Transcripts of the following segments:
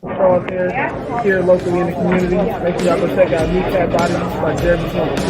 Charles here locally in the community. Make sure y'all go check out Kneecap Body by Jeremy Smith.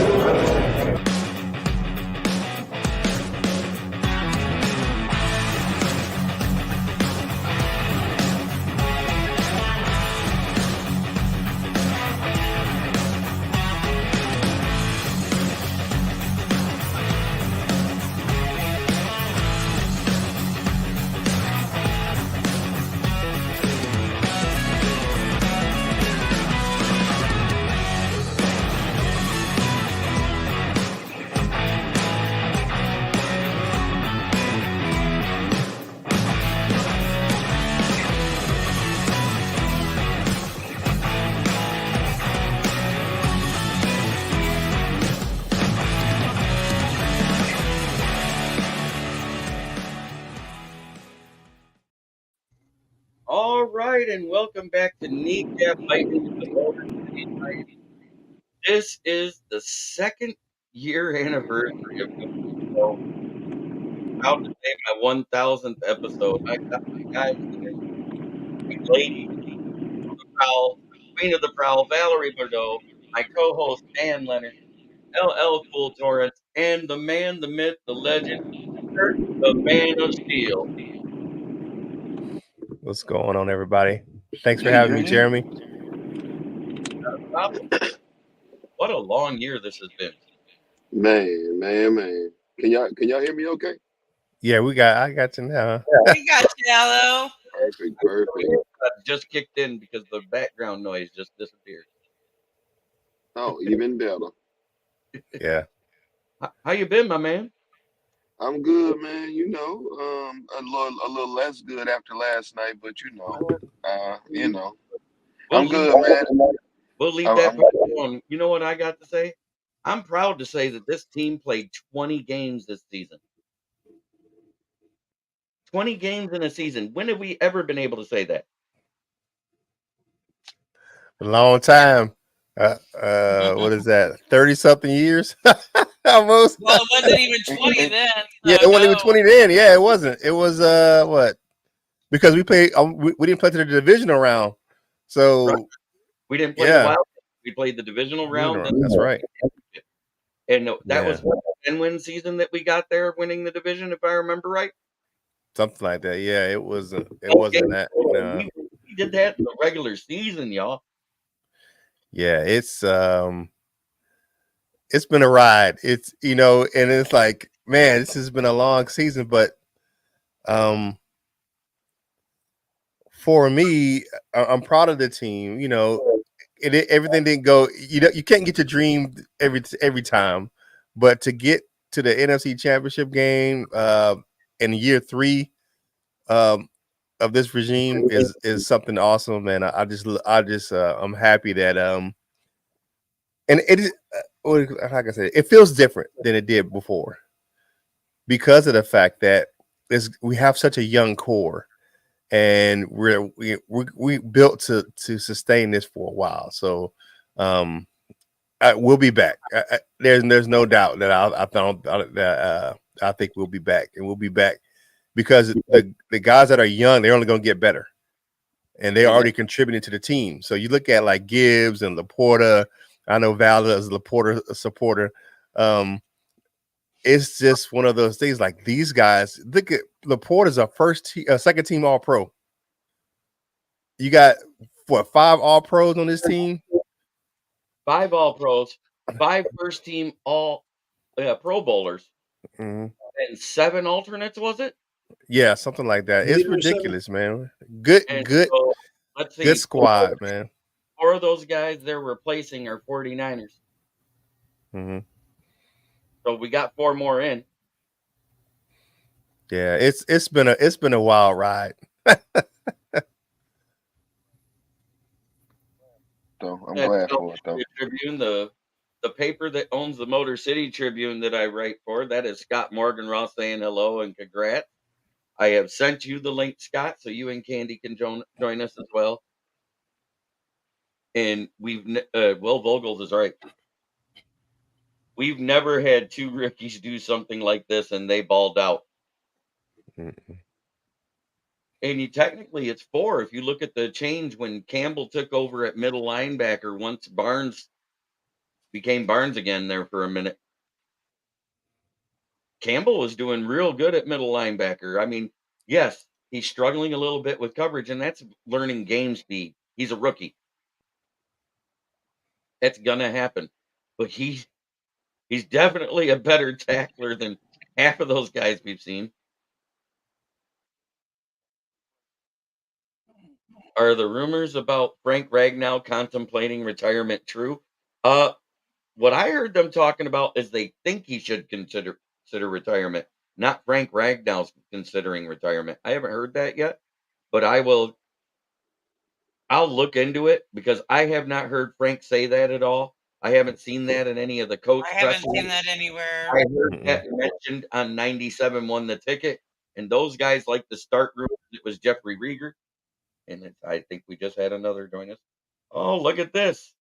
All right, and welcome back to Kneecap Biting the Motor City Fighting. This is the second year anniversary of the show. Proud to say my 1000th episode. I got my guys here, my lady, the prowl, queen of the prowl, Valerie Bordeaux, my co-host Dan Leonard, LL Cool Torrance, and the man, the myth, the legend, Kurt, the man of steel. What's going on, everybody? Thanks for having me, Jeremy. What a long year this has been. Man. Can y'all hear me okay? Yeah, I got you now. We got you, Allo. Perfect. Just kicked in because the background noise just disappeared. Oh, even better. Yeah. How you been, my man? I'm good, man. A little less good after last night, but I'm good, man. We'll leave that alone. You know what I got to say? I'm proud to say that this team played 20 games this season. 20 games in a season. When have we ever been able to say that? A long time. What is that? 30-something years? Almost. Well, it wasn't even 20 then. Yeah, it wasn't even 20 then. Yeah, it wasn't. It was what? Because we played. We didn't play to the divisional round, so right. We didn't play the wild. We played the divisional round. That's right. And that was a 10-win season that we got there, winning the division, if I remember right. Something like that. Yeah, it was. It wasn't that. No. We did that in the regular season, y'all. Yeah, it's been a ride. It's and it's like, man, this has been a long season, but for me, I'm proud of the team. Everything didn't go. You can't get your dream every time, but to get to the NFC Championship game in year 3 of this regime is something awesome, and I'm happy that and it is. How can I say it feels different than it did before because of the fact that we have such a young core. And we built to sustain this for a while, so we'll be back. There's no doubt that I think we'll be back, and we'll be back because the guys that are young, they're only going to get better, and they're already contributing to the team. So you look at like Gibbs and Laporta. I know Val is a Laporta supporter. It's just one of those things. Like these guys, look at Laporta's a second team All Pro. You got 5 All Pros on this team? 5 All Pros, 5 first team All Pro Bowlers, and 7 alternates. Was it? Yeah, something like that. It's ridiculous, man. Good. So, let's see. Good squad, man. 4 of those guys they're replacing are 49ers. So we got 4 more in. Yeah, it's been a wild ride. So I'm glad for it, though. Tribune, the paper that owns the Motor City Tribune that I write for, that is Scott Morgan Ross saying hello and congrats. I have sent you the link, Scott, so you and Candy can join us as well. And we've Will Vogels is right. We've never had 2 rookies do something like this and they balled out. And technically it's 4 if you look at the change when Campbell took over at middle linebacker once Barnes became Barnes again there for a minute. Campbell was doing real good at middle linebacker. I mean, yes, he's struggling a little bit with coverage, and that's learning game speed. He's a rookie. That's gonna happen. But he's definitely a better tackler than half of those guys we've seen. Are the rumors about Frank Ragnow contemplating retirement true? What I heard them talking about is they think he should consider retirement, not Frank Ragnow's considering retirement. I haven't heard that yet, but I'll look into it because I have not heard Frank say that at all. I haven't seen that in any of the coach I press. haven't seen that anywhere. I heard that mentioned on 97 won the ticket, and those guys like to start rumors. It was Jeffrey Rieger, and I think we just had another join us. Oh, look at this!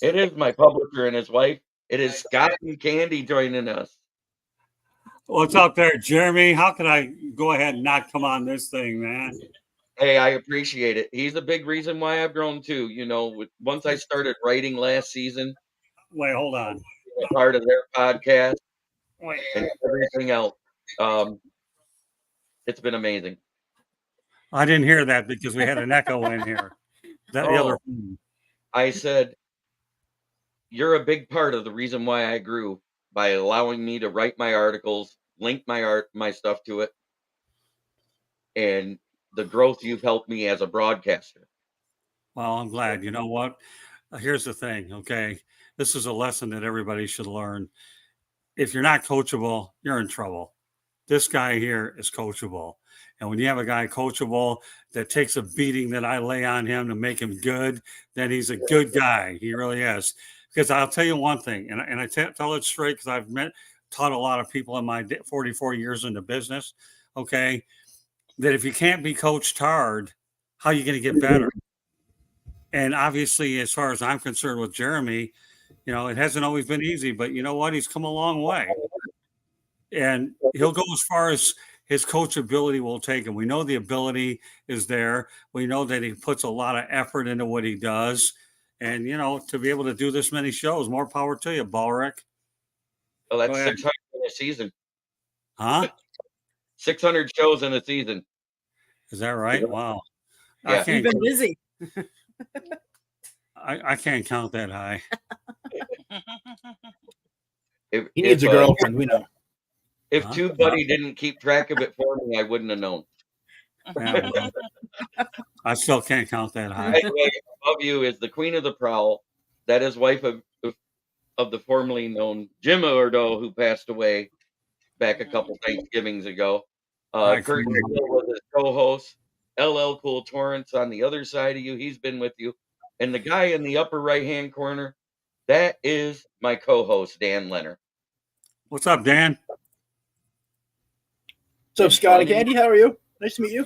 It is my publisher and his wife. It is Scott and Candy joining us. What's up there, Jeremy? How can I go ahead and not come on this thing, man? Hey, I appreciate it. He's a big reason why I've grown too. Once I started writing last season, Wait, hold on. being a part of their podcast Wait. and everything else, it's been amazing. I didn't hear that because we had an echo in here. That the other. I said, you're a big part of the reason why I grew by allowing me to write my articles, link my stuff to it, and the growth you've helped me as a broadcaster. Well, I'm glad. You know what? Here's the thing, okay? This is a lesson that everybody should learn. If you're not coachable, you're in trouble. This guy here is coachable. And when you have a guy coachable that takes a beating that I lay on him to make him good, then he's a good guy. He really is. Because I'll tell you one thing, and I tell it straight because I've taught a lot of people in my 44 years in the business, okay, that if you can't be coached hard, how are you going to get better? And obviously, as far as I'm concerned with Jeremy, it hasn't always been easy, but you know what? He's come a long way. And he'll go as far as his coachability will take him. We know the ability is there. We know that he puts a lot of effort into what he does. And, to be able to do this many shows, more power to you, Balric. Well, that's 600 in a season. Huh? 600 shows in a season. Is that right? Wow. Yeah. You've been busy. I can't count that high. He needs a girlfriend, we know. If TubeBuddy didn't keep track of it for me, I wouldn't have known. Yeah, well, I still can't count that high. Anyway, above you is the Queen of the Prowl. That is wife of the formerly known Jim Ordo, who passed away back a couple Thanksgivings ago. Kurt Hill was his co-host. LL Cool Torrance on the other side of you. He's been with you. And the guy in the upper right-hand corner, that is my co-host, Dan Leonard. What's up, Dan? What's up, Scott and Candy? How are you? Nice to meet you.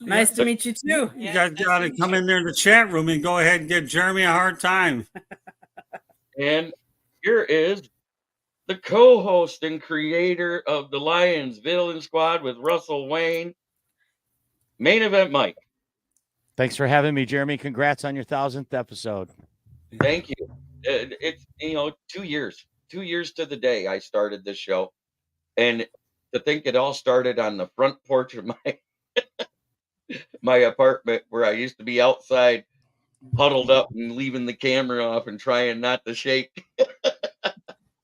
Nice to meet you too. You guys got to come in there in the chat room and go ahead and give Jeremy a hard time. And here is the co-host and creator of the Lions Villain Squad with Russell Wayne, Main Event Mike. Thanks for having me, Jeremy. Congrats on your 1,000th episode. Thank you. It's 2 years. 2 years to the day I started this show. And to think it all started on the front porch of my apartment where I used to be outside huddled up and leaving the camera off and trying not to shake.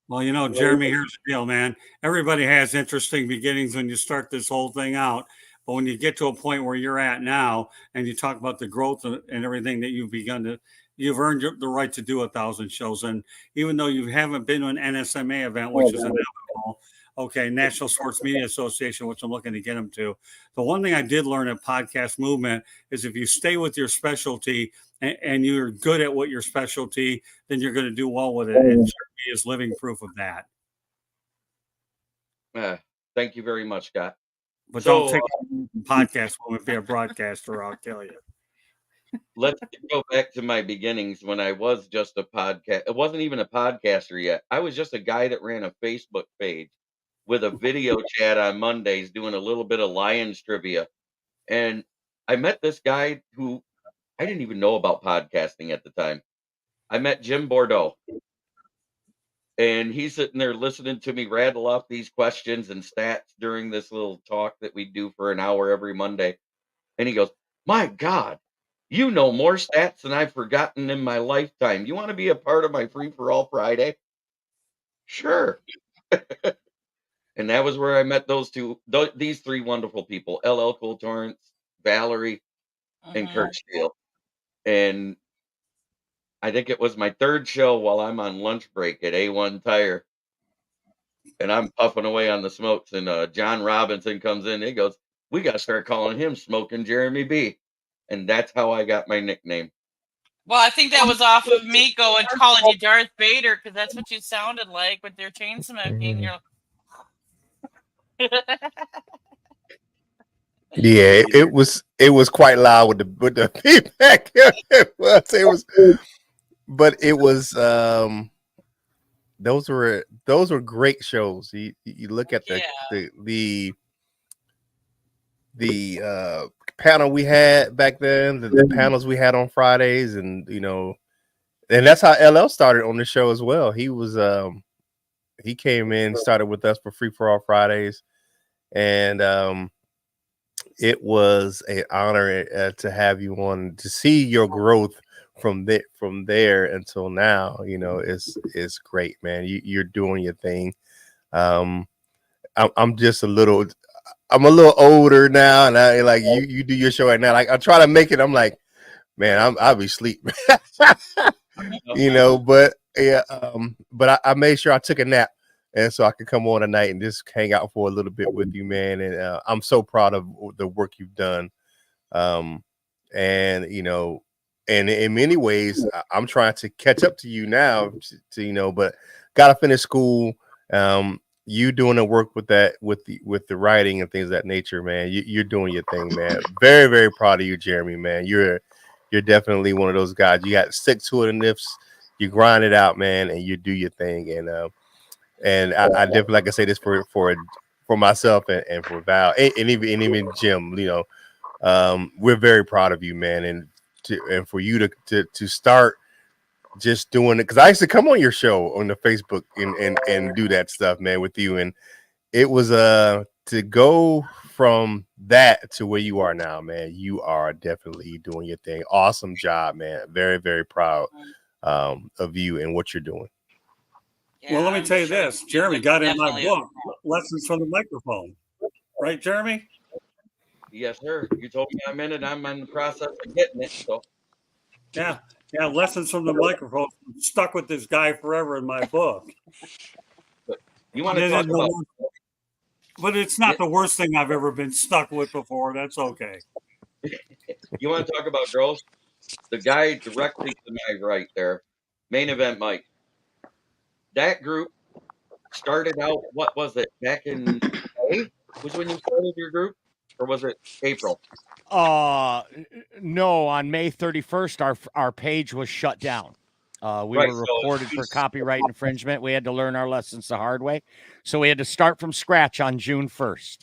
Well, Jeremy, here's the deal, man. Everybody has interesting beginnings when you start this whole thing out. But when you get to a point where you're at now and you talk about the growth and everything that you've earned the right to do 1,000 shows. And even though you haven't been to an NSMA event, which is inevitable, okay, National Sports Media Association, which I'm looking to get them to. The one thing I did learn at Podcast Movement is if you stay with your specialty and you're good at what your specialty, then you're going to do well with it. And Jeremy is living proof of that. Thank you very much, Scott. But don't take Podcast Movement, be a broadcaster, I'll tell you. Let's go back to my beginnings when I was just a podcast. I wasn't even a podcaster yet. I was just a guy that ran a Facebook page with a video chat on Mondays doing a little bit of Lions trivia. And I met this guy who I didn't even know about podcasting at the time. I met Jim Bordeaux, and he's sitting there listening to me rattle off these questions and stats during this little talk that we do for an hour every Monday. And he goes, "My God, you know more stats than I've forgotten in my lifetime. You want to be a part of my Free for All Friday?" Sure. And that was where I met these three wonderful people: LL Cool Torrance, Valerie, and Kurt Steele. And I think it was my third show while I'm on lunch break at A1 Tire, and I'm puffing away on the smokes, and John Robinson comes in. He goes, "We got to start calling him Smoking Jeremy B." And that's how I got my nickname. Well, I think that was off of me going calling you Darth Vader because that's what you sounded like with your chain smoking. You're Yeah, it was quite loud with the feedback. It was, but it was those were great shows. You look at the panel we had back then, the panels we had on Fridays, and and that's how LL started on the show as well. He was he came in, started with us for Free for All Fridays, and it was an honor to have you on, to see your growth from there until now. It's great, man. You're doing your thing. I'm just a little older now, and I like you do your show right now. Like I try to make it. I'm like, man, I'll be asleep. But yeah, but I made sure I took a nap, and so I could come on tonight and just hang out for a little bit with you, man. And I'm so proud of the work you've done. And and in many ways, I'm trying to catch up to you now. But gotta finish school. You doing the work with that, with the writing and things of that nature, man. You're doing your thing, man. Very, very proud of you, Jeremy, man. You're definitely one of those guys. You got stick to it, and you grind it out, man, and you do your thing. And I definitely, like I say this for myself and for Val and even Jim. We're very proud of you, man, and for you to start just doing it, because I used to come on your show on the Facebook and do that stuff, man, with you, and it was to go from that to where you are now, man. You are definitely doing your thing. Awesome job, man. Very, very proud of you and what you're doing. Yeah, well, let me tell you this. Jeremy got in my book, Lessons from the Microphone. Right, Jeremy? Yes, sir. You told me I'm in it. I'm in the process of getting it. So Yeah, Lessons from the Microphone. I'm stuck with this guy forever in my book. But you want to talk about? But it's not the worst thing I've ever been stuck with before. That's okay. You want to talk about growth? The guy directly to my right there, Main Event Mike. That group started out, what was it, back in May? Was when you started your group? Or was it April? No, on May 31st, our page was shut down. We were reported for copyright infringement. We had to learn our lessons the hard way. So we had to start from scratch on June 1st.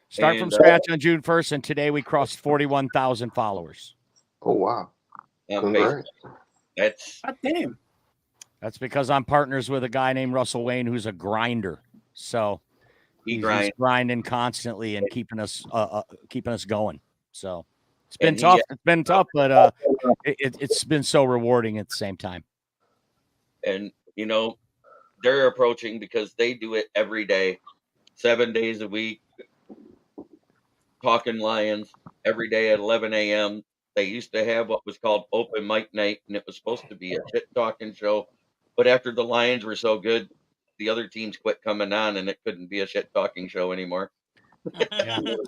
Start from scratch on June 1st, and today we crossed 41,000 followers. Oh, wow. Congrats. That's damn. That's because I'm partners with a guy named Russell Wayne, who's a grinder. So he's grinding constantly and keeping us going. So it's been tough. It's been tough, but it's been so rewarding at the same time. And they're approaching, because they do it every day, 7 days a week, talking Lions every day at 11 a.m. They used to have what was called open mic night, and it was supposed to be a shit talking show. But after the Lions were so good, the other teams quit coming on, and it couldn't be a shit talking show anymore.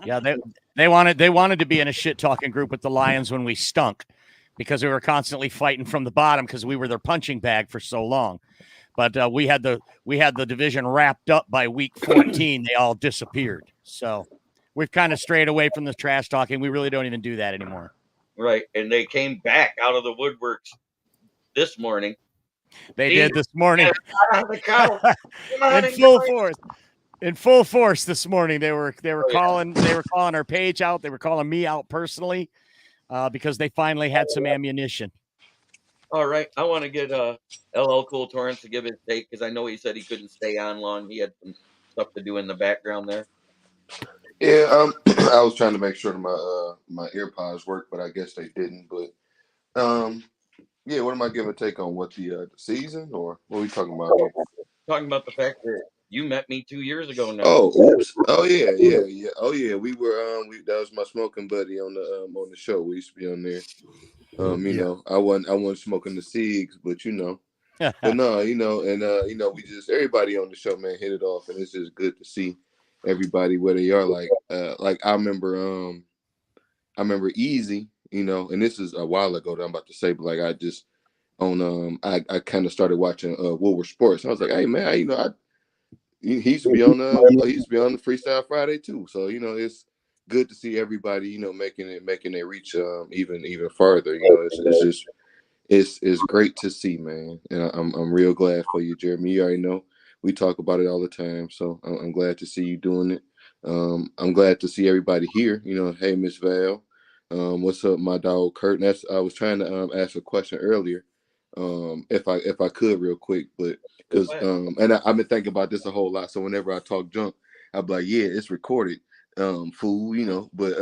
Yeah, they wanted to be in a shit talking group with the Lions when we stunk, because we were constantly fighting from the bottom because we were their punching bag for so long. But we had the division wrapped up by week 14. They all disappeared. So we've kind of strayed away from the trash talking. We really don't even do that anymore. Right, and they came back out of the woodworks this morning. They did this morning. On the couch. In full force. in full force this morning. They were calling our page out. They were calling me out personally because they finally had some ammunition. All right, I want to get LL Cool Torrance to give his take because I know he said he couldn't stay on long. He had some stuff to do in the background there. Yeah, I was trying to make sure that my AirPods work, but I guess they didn't. But yeah, what am I giving a take on? What the season or what are we talking about here? Talking about the fact that you met me 2 years ago now. Oh, oops. Oh yeah. Oh yeah, we were that was my smoking buddy on the show. We used to be on there. You know, I wasn't smoking the cigs, but you know. But no, you know, and we just everybody on the show, man, hit it off, and it's just good to see everybody where they are. Like I remember Easy, you know, and this is a while ago that I'm about to say, but like I just I kind of started watching Woolworth Sports. I was like, hey man, you know, he used to be on the Freestyle Friday too. So you know, it's good to see everybody, you know, making it reach even farther. You know, it's just. It's great to see, man, and I'm real glad for you, Jeremy. You already know we talk about it all the time, so I'm glad to see you doing it. I'm glad to see everybody here. You know, hey Miss Val, what's up, my dog Kurt? And I was trying to ask a question earlier, if I could real quick, but because and I've been thinking about this a whole lot. So whenever I talk junk, I'll be like, yeah, it's recorded, fool, you know. But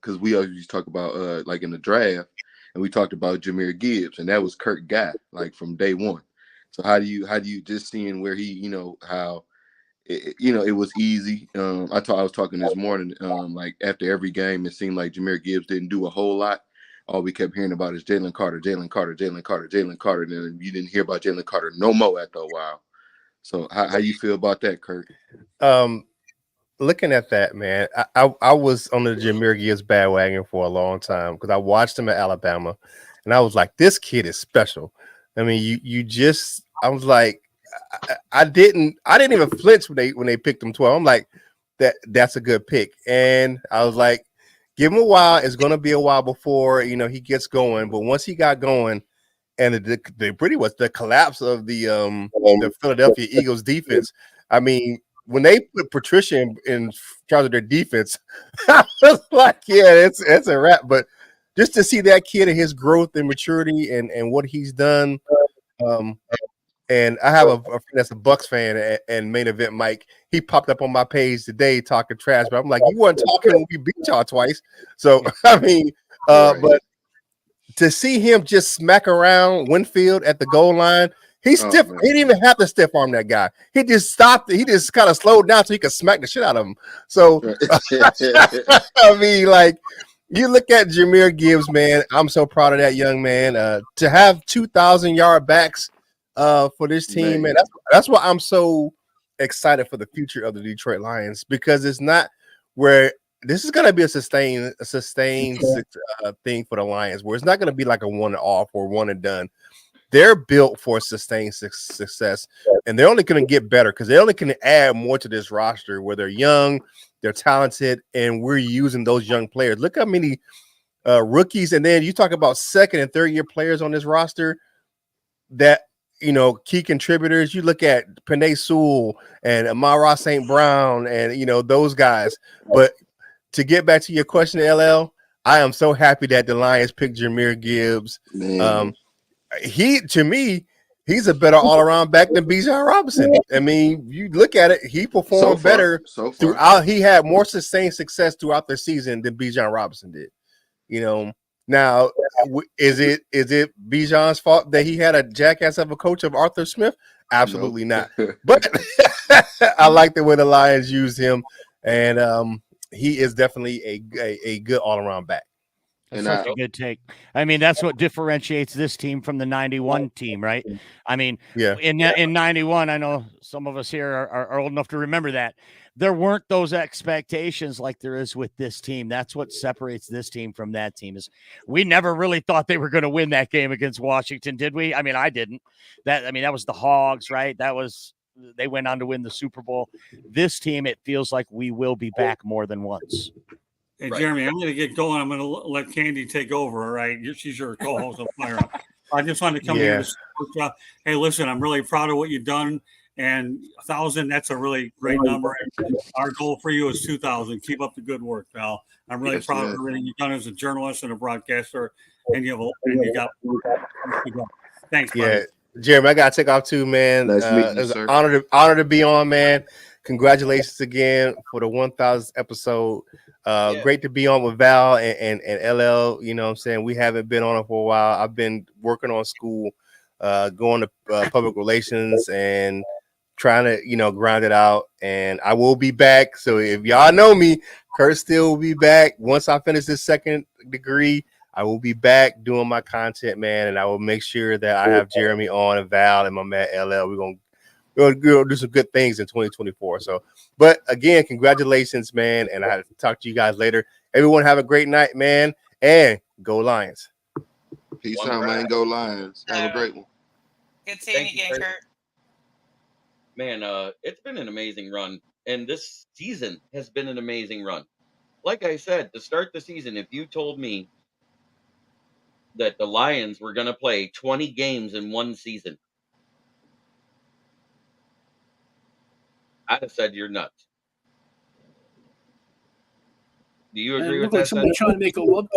because we always talk about like in the draft. And we talked about Jahmyr Gibbs, and that was Kurt Guy, like from day one. So how do you just seeing where he, you know, how, it was easy. I was talking this morning, like after every game, it seemed like Jahmyr Gibbs didn't do a whole lot. All we kept hearing about is Jalen Carter, and then you didn't hear about Jalen Carter no more after a while. So how you feel about that, Kurt? Looking at that, man, I was on the Jahmyr Gibbs bandwagon for a long time because I watched him at Alabama, and I was like, this kid is special. I mean, I was like, I didn't even flinch when they picked him 12. I'm like, that's a good pick, and I was like, give him a while. It's going to be a while before he gets going. But once he got going, and the pretty much the collapse of the Philadelphia Eagles defense. I mean, when they put Patricia in charge of their defense, I was like, yeah, it's a wrap. But just to see that kid and his growth and maturity and what he's done, and I have a friend that's a Bucks fan and main event Mike. He popped up on my page today talking trash, but I'm like, you weren't talking when we beat y'all twice. So I mean, but to see him just smack around Winfield at the goal line. He didn't even have to stiff arm that guy. He just stopped. He just kind of slowed down so he could smack the shit out of him. So, I mean, like, you look at Jahmyr Gibbs, man. I'm so proud of that young man. To have 2,000-yard backs for this team, man. That's why I'm so excited for the future of the Detroit Lions, because it's not where this is going to be a sustained thing for the Lions, where it's not going to be like a one-off or one and done. They're built for sustained success, and they're only going to get better because they only can add more to this roster where they're young, they're talented, and we're using those young players. Look how many rookies, and then you talk about second and third year players on this roster that, key contributors. You look at Penei Sewell and Amara St. Brown and, those guys. But to get back to your question, LL, I am so happy that the Lions picked Jahmyr Gibbs. To me, he's a better all-around back than Bijan Robinson. I mean, you look at it, he performed better throughout. He had more sustained success throughout the season than Bijan Robinson did. Now, is it Bijan's fault that he had a jackass of a coach of Arthur Smith? Absolutely not. But I like the way the Lions used him, and he is definitely a good all-around back. That's such a good take. I mean, that's what differentiates this team from the 91 team, right? I mean, in 91, I know some of us here are old enough to remember that. There weren't those expectations like there is with this team. That's what separates this team from that team. Is we never really thought they were going to win that game against Washington, did we? I mean, I didn't. That was the Hogs, right? They went on to win the Super Bowl. This team, it feels like we will be back more than once. Hey, Jeremy, I'm going to get going. I'm going to let Candy take over, all right? She's your co-host on Fire Up. I just wanted to come here. Hey, listen, I'm really proud of what you've done, And 1,000, that's a really great number. Our goal for you is 2,000. Keep up the good work, pal. I'm really proud of everything you've done as a journalist and a broadcaster, and you got. Thanks, buddy. Yeah, Jeremy, I gotta take off too, man. Nice meeting you, It's sir. an honor to be on, man. Congratulations again for the 1,000th episode. Great to be on with Val and LL. You know what I'm saying? We haven't been on it for a while. I've been working on school, going to public relations and trying to, grind it out. And I will be back. So if y'all know me, Kurt still will be back. Once I finish this second degree, I will be back doing my content, man. And I will make sure that I have Jeremy on and Val and my man LL. We're going to do some good things in 2024. So, but again, congratulations, man. And I have to talk to you guys later. Everyone have a great night, man. And go Lions. Peace out, man. Go Lions. Have a great one. Good seeing you again, Kurt. Man, it's been an amazing run. And this season has been an amazing run. Like I said, to start the season, if you told me that the Lions were going to play 20 games in one season, I'd have said you're nuts. Do you agree with that? Somebody's trying to make a love.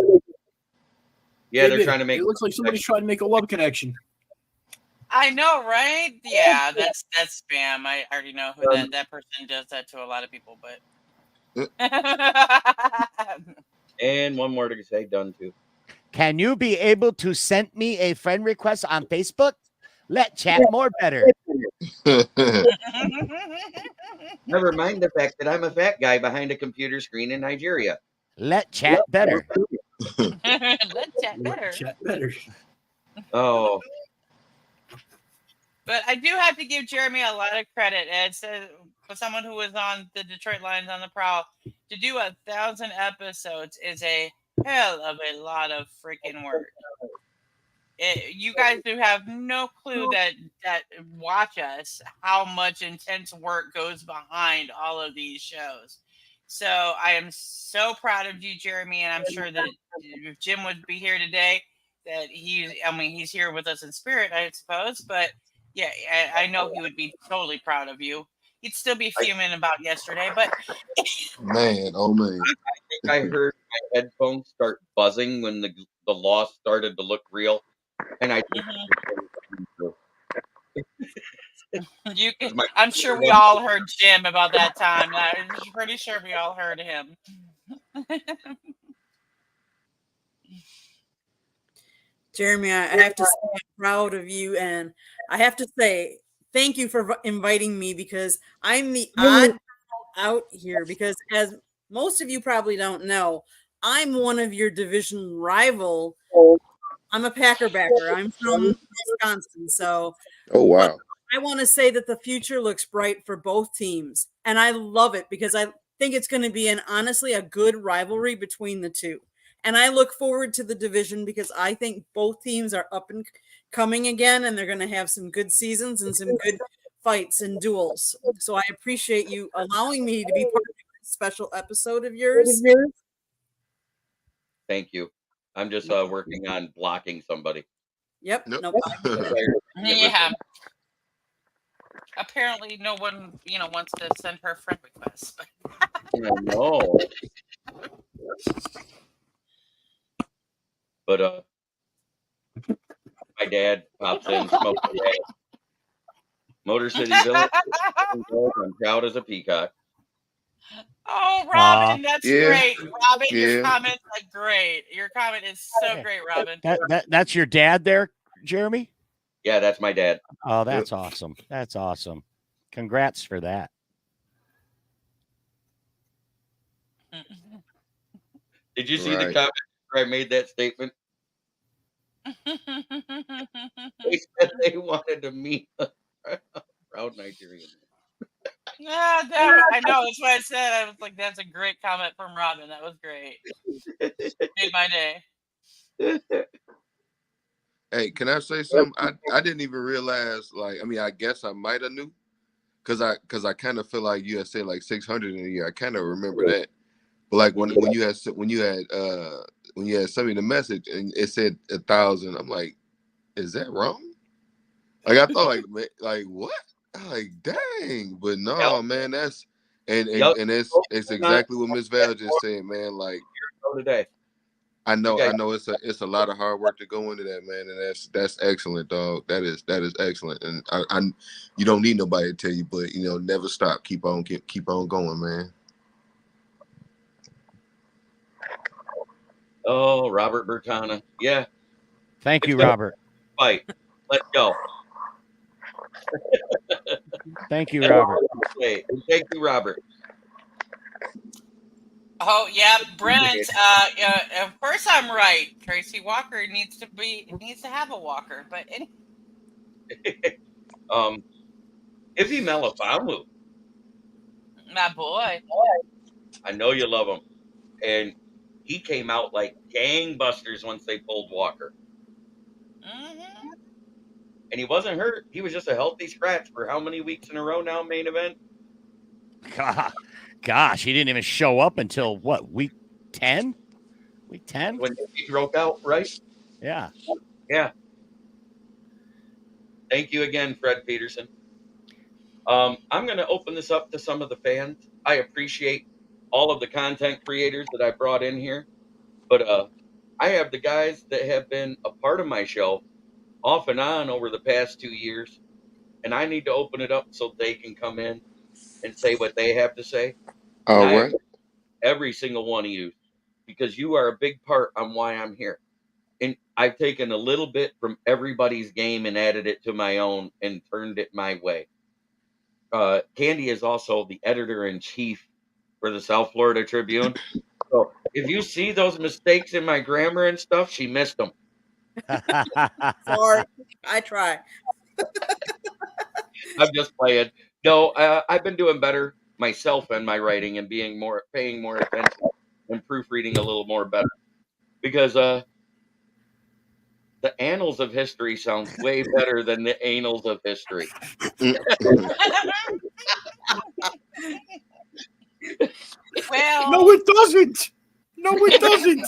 Yeah, they're trying to make. It looks like somebody's trying to make a love connection. I know, right? Yeah, that's spam. I already know who that person does that to a lot of people, but. And one more to say, done too. Can you be able to send me a friend request on Facebook? Let chat more better. Never mind the fact that I'm a fat guy behind a computer screen in Nigeria. Let chat better. Let chat better. Chat better. Oh. But I do have to give Jeremy a lot of credit. Ed said, for someone who was on the Detroit Lions on the Prowl, to do 1,000 episodes is a hell of a lot of freaking work. You guys do have no clue that watch us how much intense work goes behind all of these shows. So I am so proud of you, Jeremy, and I'm sure that if Jim would be here today, that he's here with us in spirit, I suppose. But yeah, I know he would be totally proud of you. He'd still be fuming about yesterday, but man, oh man. I think I heard my headphones start buzzing when the loss started to look real. And I I'm sure we all heard Jim about that time. I'm pretty sure we all heard him. Jeremy, I have to say I'm proud of you, and I have to say thank you for inviting me, because I'm the odd out here, because as most of you probably don't know, I'm one of your division rival. I'm a Packer backer. I'm from Wisconsin. So oh wow. I want to say that the future looks bright for both teams. And I love it, because I think it's going to be honestly a good rivalry between the two. And I look forward to the division, because I think both teams are up and coming again, and they're going to have some good seasons and some good fights and duels. So I appreciate you allowing me to be part of a special episode of yours. Thank you. I'm just working on blocking somebody. Yep. Nope. Yeah. Apparently, no one wants to send her friend requests. I know. But my dad pops in, smokes away. Motor City Village. I'm proud as a peacock. Oh, Robin, that's great. Robin, Yeah. your comments are great. Your comment is so great, Robin. That's your dad there, Jeremy? Yeah, that's my dad. Oh, that's awesome. That's awesome. Congrats for that. Did you see the comment where I made that statement? They said they wanted to meet a proud Nigerian. Yeah, I know. That's what I said. I was like, that's a great comment from Robin. That was great. Made my day. Hey, can I say something? I didn't even realize, I guess I might have knew, because I kind of feel like you had said like 600 in a year. I kind of remember that. But like when you had sent me the message and it said 1,000, I'm like, is that wrong? Like I thought like what? I'm like, dang, but no, Yep. man, that's and Yep. it's exactly what Miss Val just said, man. Like Today. I know Okay. it's a lot of hard work to go into that, man, and that's excellent, dog. That is excellent, and I you don't need nobody to tell you, but you know, never stop, keep on going, man. Oh, Robert Bertana. Yeah. Thank It's you, gonna Robert. fight. Let's go. Thank you, Robert. Hey, thank you, Robert. Oh yeah, Brent. Of course I'm right. Tracy Walker needs to have a walker. But Iffy Melifamu. my boy. I know you love him, and he came out like gangbusters once they pulled Walker, Mm-hmm. and he wasn't hurt. He was just a healthy scratch for how many weeks in a row now? Main event. Gosh, he didn't even show up until what, week 10? Week 10? When he broke out, right? Yeah. Yeah. Thank you again, Fred Peterson. I'm going to open this up to some of the fans. I appreciate all of the content creators that I brought in here, but I have the guys that have been a part of my show off and on over the past 2 years, and I need to open it up so they can come in and say what they have to say. And All I right. every single one of you, because you are a big part on why I'm here. And I've taken a little bit from everybody's game and added it to my own and turned it my way. Candy is also the editor-in-chief for the South Florida Tribune. So if you see those mistakes in my grammar and stuff, she missed them. Sorry, I try. I'm just playing. No, I've been doing better myself and my writing and paying more attention and proofreading a little more better because the annals of history sounds way better than the annals of history. Well, No, it doesn't. No, it doesn't.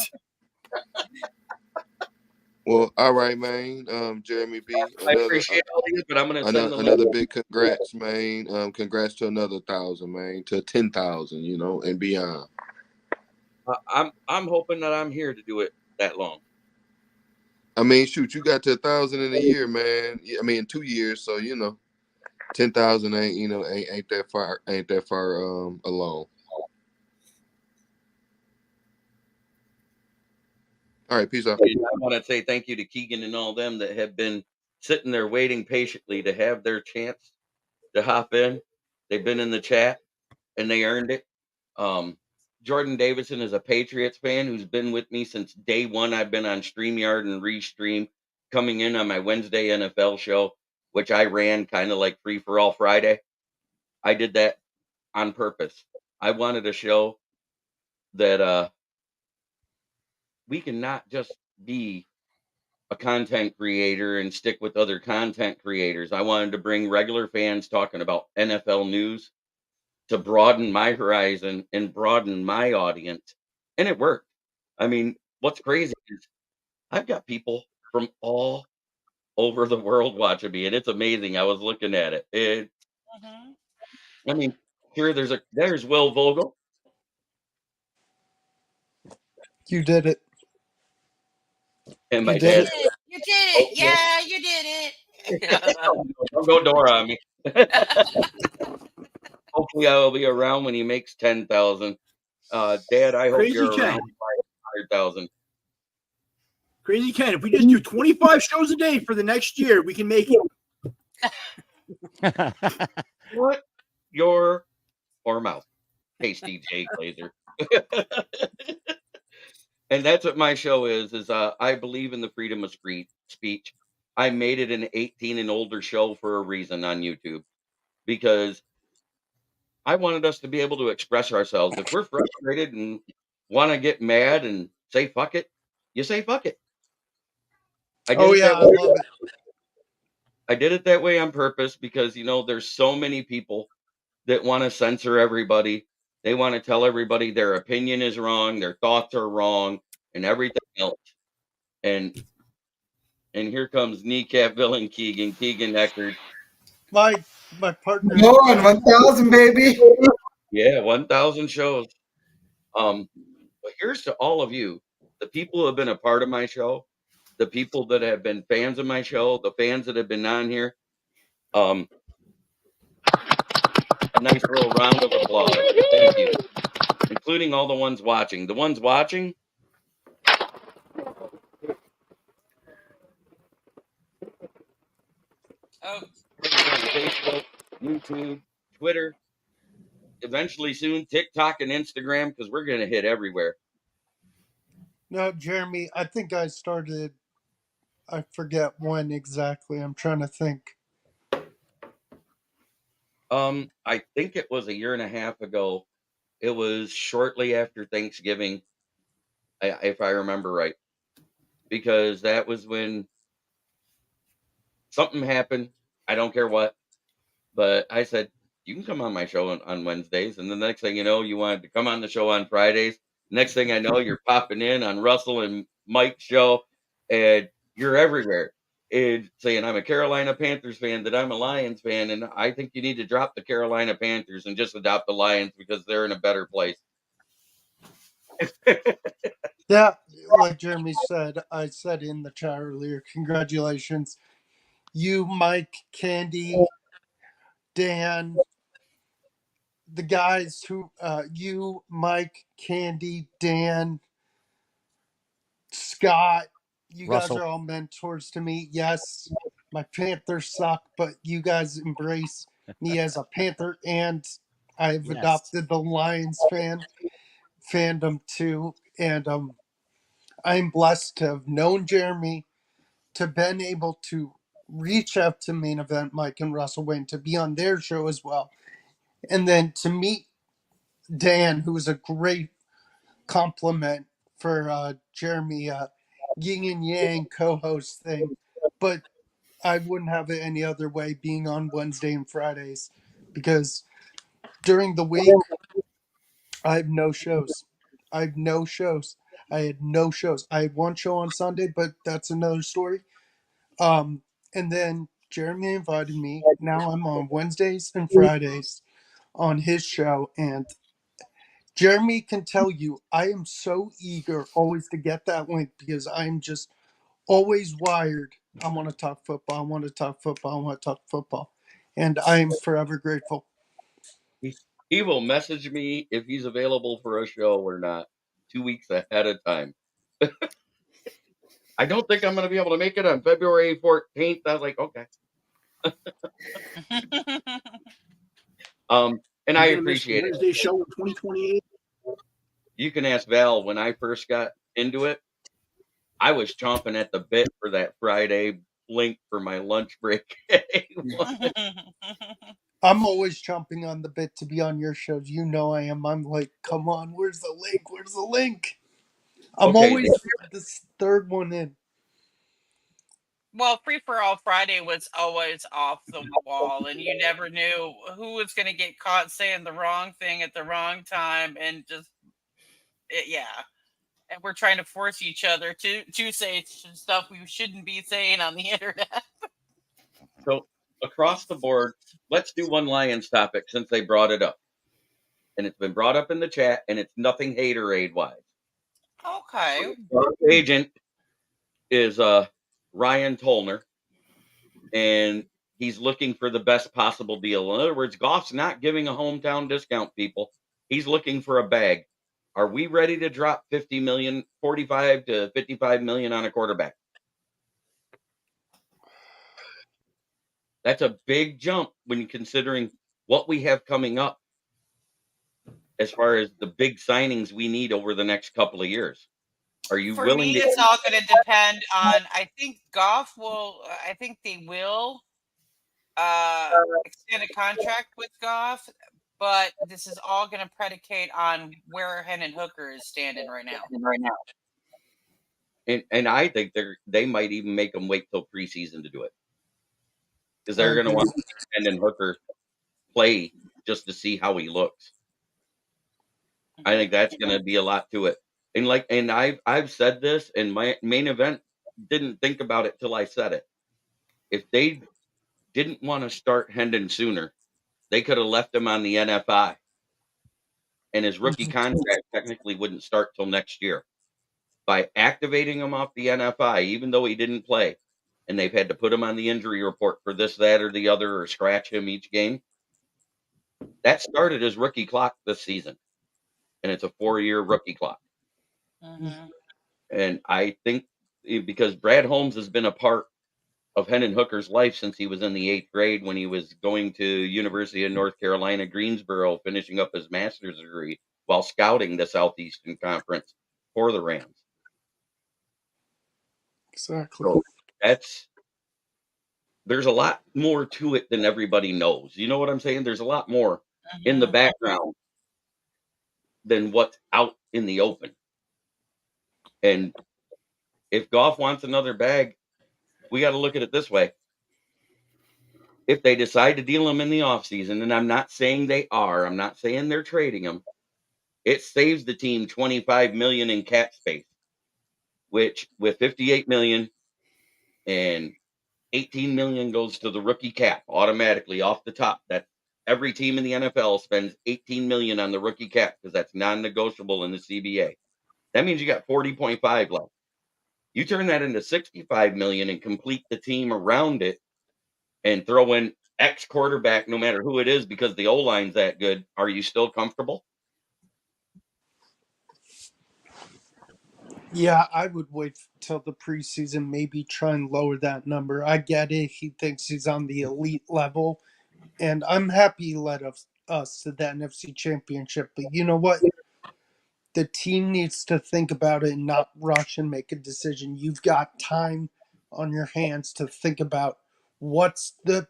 Well, all right, man. Jeremy B. I appreciate all of you, but I'm going to send the Another link. big congrats, man. Congrats to another 1,000, man, to 10,000, you know, and beyond. I'm hoping that I'm here to do it that long. I mean, shoot, you got to 1,000 in a year, man. I mean, in 2 years, so you know, 10,000 ain't that far along. All right, peace out. I want to say thank you to Keegan and all them that have been sitting there waiting patiently to have their chance to hop in. They've been in the chat and they earned it. Jordan Davidson is a Patriots fan who's been with me since day one. I've been on StreamYard and Restream, coming in on my Wednesday NFL show, which I ran kind of like Free for All Friday. I did that on purpose. I wanted a show that we can not just be a content creator and stick with other content creators. I wanted to bring regular fans talking about NFL news to broaden my horizon and broaden my audience. And it worked. I mean, what's crazy is I've got people from all over the world watching me, and it's amazing. I was looking at it. I mean, there's Will Vogel. You did it. And my You did dad. it. You did it. Yeah, you did it. Don't go Dora on me. Hopefully, I will be around when he makes 10,000. Dad, I hope Crazy you're Ken. around by 100,000. Crazy Ken. If we just do 25 shows a day for the next year, we can make it. What your or mouth, tasty Jay Glazer. And that's what my show is I believe in the freedom of speech. I made it an 18 and older show for a reason on YouTube because I wanted us to be able to express ourselves. If we're frustrated and want to get mad and say fuck it, you say fuck it. I did I love it. I did it that way on purpose because there's so many people that want to censor everybody. They want to tell everybody their opinion is wrong, their thoughts are wrong, and everything else. And here comes Kneecap Villain Keegan Eckert. My partner. Come on, 1,000, baby. Yeah, 1,000 shows. But here's to all of you, the people who have been a part of my show, the people that have been fans of my show, the fans that have been on here. A nice little round of applause. Thank you. Including all the ones watching. The ones watching, Oh, Facebook, YouTube, Twitter, eventually soon TikTok and Instagram, because we're going to hit everywhere. No, Jeremy, I think I started, I forget when exactly. I'm trying to think. I think it was a year and a half ago. It was shortly after Thanksgiving, if I remember right, because that was when something happened. I don't care what, but I said, you can come on my show on Wednesdays. And the next thing you know, you wanted to come on the show on Fridays. Next thing I know, you're popping in on Russell and Mike's show, and you're everywhere. And saying, I'm a Carolina Panthers fan, that I'm a Lions fan. And I think you need to drop the Carolina Panthers and just adopt the Lions because they're in a better place. Yeah, like Jeremy said, I said in the chat earlier, congratulations. You, Mike, Candy, Dan, the guys who, you, Mike, Candy, Dan, Scott, you Russell. guys are all mentors to me. Yes, my Panthers suck, but you guys embrace me as a Panther, and I've Yes. adopted the Lions fandom too. And I'm blessed to have known Jeremy, to been able to reach out to Main Event Mike and Russell Wayne to be on their show as well, and then to meet Dan, who was a great compliment for Jeremy yin and yang co-host thing, but I wouldn't have it any other way being on Wednesday and Fridays, because during the week I have no shows. I have no shows. I had no shows. I had one show on Sunday, but that's another story. And then Jeremy invited me. Now I'm on Wednesdays and Fridays on his show, and Jeremy can tell you I am so eager always to get that link, because I'm just always wired. I want to talk football. I want to talk football. I want to talk football. And I'm forever grateful. He will message me if he's available for a show or not 2 weeks ahead of time. I don't think I'm going to be able to make it on February 14th. I was like, okay. And I appreciate it. Wednesday show in 2028. You can ask Val. When I first got into it, I was chomping at the bit for that Friday link for my lunch break. I'm always chomping on the bit to be on your shows. You know I am. I'm like, come on, where's the link? Where's the link? I'm Okay, always this third one in. Well, Free for All Friday was always off the wall, and you never knew who was going to get caught saying the wrong thing at the wrong time, and just yeah. And we're trying to force each other to say stuff we shouldn't be saying on the internet. So across the board, let's do one Lions topic since they brought it up, and it's been brought up in the chat, and it's nothing haterade wise. Okay. Our agent is Ryan Tolner, and he's looking for the best possible deal. In other words, Goff's not giving a hometown discount, people. He's looking for a bag. Are we ready to drop 50 million, 45 to 55 million on a quarterback? That's a big jump when you're considering what we have coming up as far as the big signings we need over the next couple of years. Are you For willing me, to? it's all going to depend on. I think Goff will. I think they will extend a contract with Goff, but this is all going to predicate on where Hendon Hooker is standing right now. And I think they might even make them wait till preseason to do it, because they're going to want Hendon Hooker play just to see how he looks. I think that's going to be a lot to it. And I've said this, and my Main Event didn't think about it till I said it. If they didn't want to start Hendon sooner, they could have left him on the NFI, and his rookie contract technically wouldn't start till next year. By activating him off the NFI, even though he didn't play, and they've had to put him on the injury report for this, that, or the other, or scratch him each game, that started his rookie clock this season, and it's a 4-year rookie clock. Mhm. And I think because Brad Holmes has been a part of Hendon Hooker's life since he was in the 8th grade when he was going to University of North Carolina, Greensboro, finishing up his master's degree while scouting the Southeastern Conference for the Rams. Exactly. So there's a lot more to it than everybody knows. You know what I'm saying? There's a lot more in the Mhm. background than what's out in the open. And if Goff wants another bag, we got to look at it this way. If they decide to deal him in the offseason, and I'm not saying they are, I'm not saying they're trading him, it saves the team $25 million in cap space, which with $58 million and $18 million goes to the rookie cap automatically off the top. That every team in the NFL spends $18 million on the rookie cap because that's non-negotiable in the CBA. That means you got 40.5 left. You turn that into 65 million and complete the team around it and throw in X quarterback, no matter who it is, because the O-line's that good. Are you still comfortable? Yeah, I would wait till the preseason, maybe try and lower that number. I get it. He thinks he's on the elite level, and I'm happy he led us to the NFC Championship. But you know what? The team needs to think about it and not rush and make a decision. You've got time on your hands to think about what's the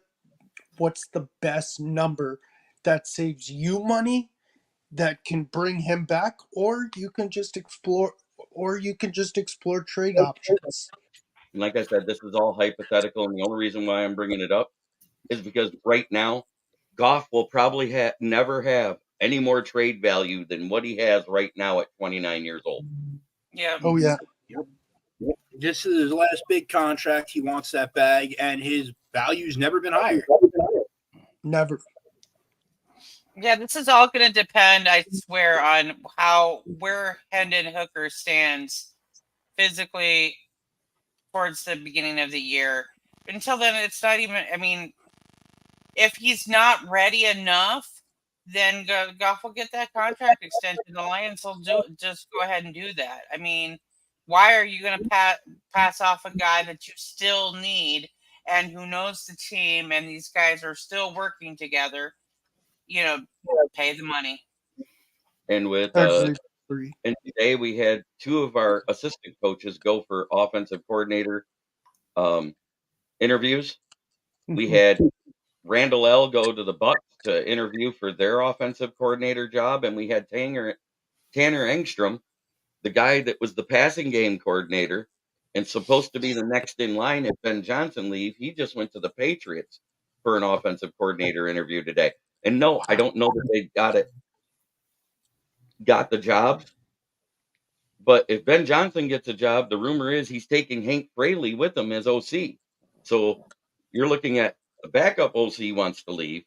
best number that saves you money that can bring him back, or you can just explore trade options. And like I said, this is all hypothetical, and the only reason why I'm bringing it up is because right now, Goff will probably never have any more trade value than what he has right now at 29 years old. Yeah. Oh yeah. This is his last big contract. He wants that bag, and his value's never been higher. Never. Yeah, this is all going to depend, I swear, on where Hendon Hooker stands physically towards the beginning of the year. Until then, it's not even. I mean, if he's not ready enough, then Goff will get that contract extension. The Lions will just go ahead and do that. I mean, why are you going to pass off a guy that you still need and who knows the team, and these guys are still working together? Pay the money. And with Agree. and today we had 2 of our assistant coaches go for offensive coordinator interviews. We had Randall L go to the Bucks to interview for their offensive coordinator job, and we had Tanner Engstrom, the guy that was the passing game coordinator and supposed to be the next in line if Ben Johnson leave. He just went to the Patriots for an offensive coordinator interview today. And no, I don't know that they got the jobs. But if Ben Johnson gets a job, the rumor is he's taking Hank Fraley with him as OC. So you're looking at the backup OC wants to leave.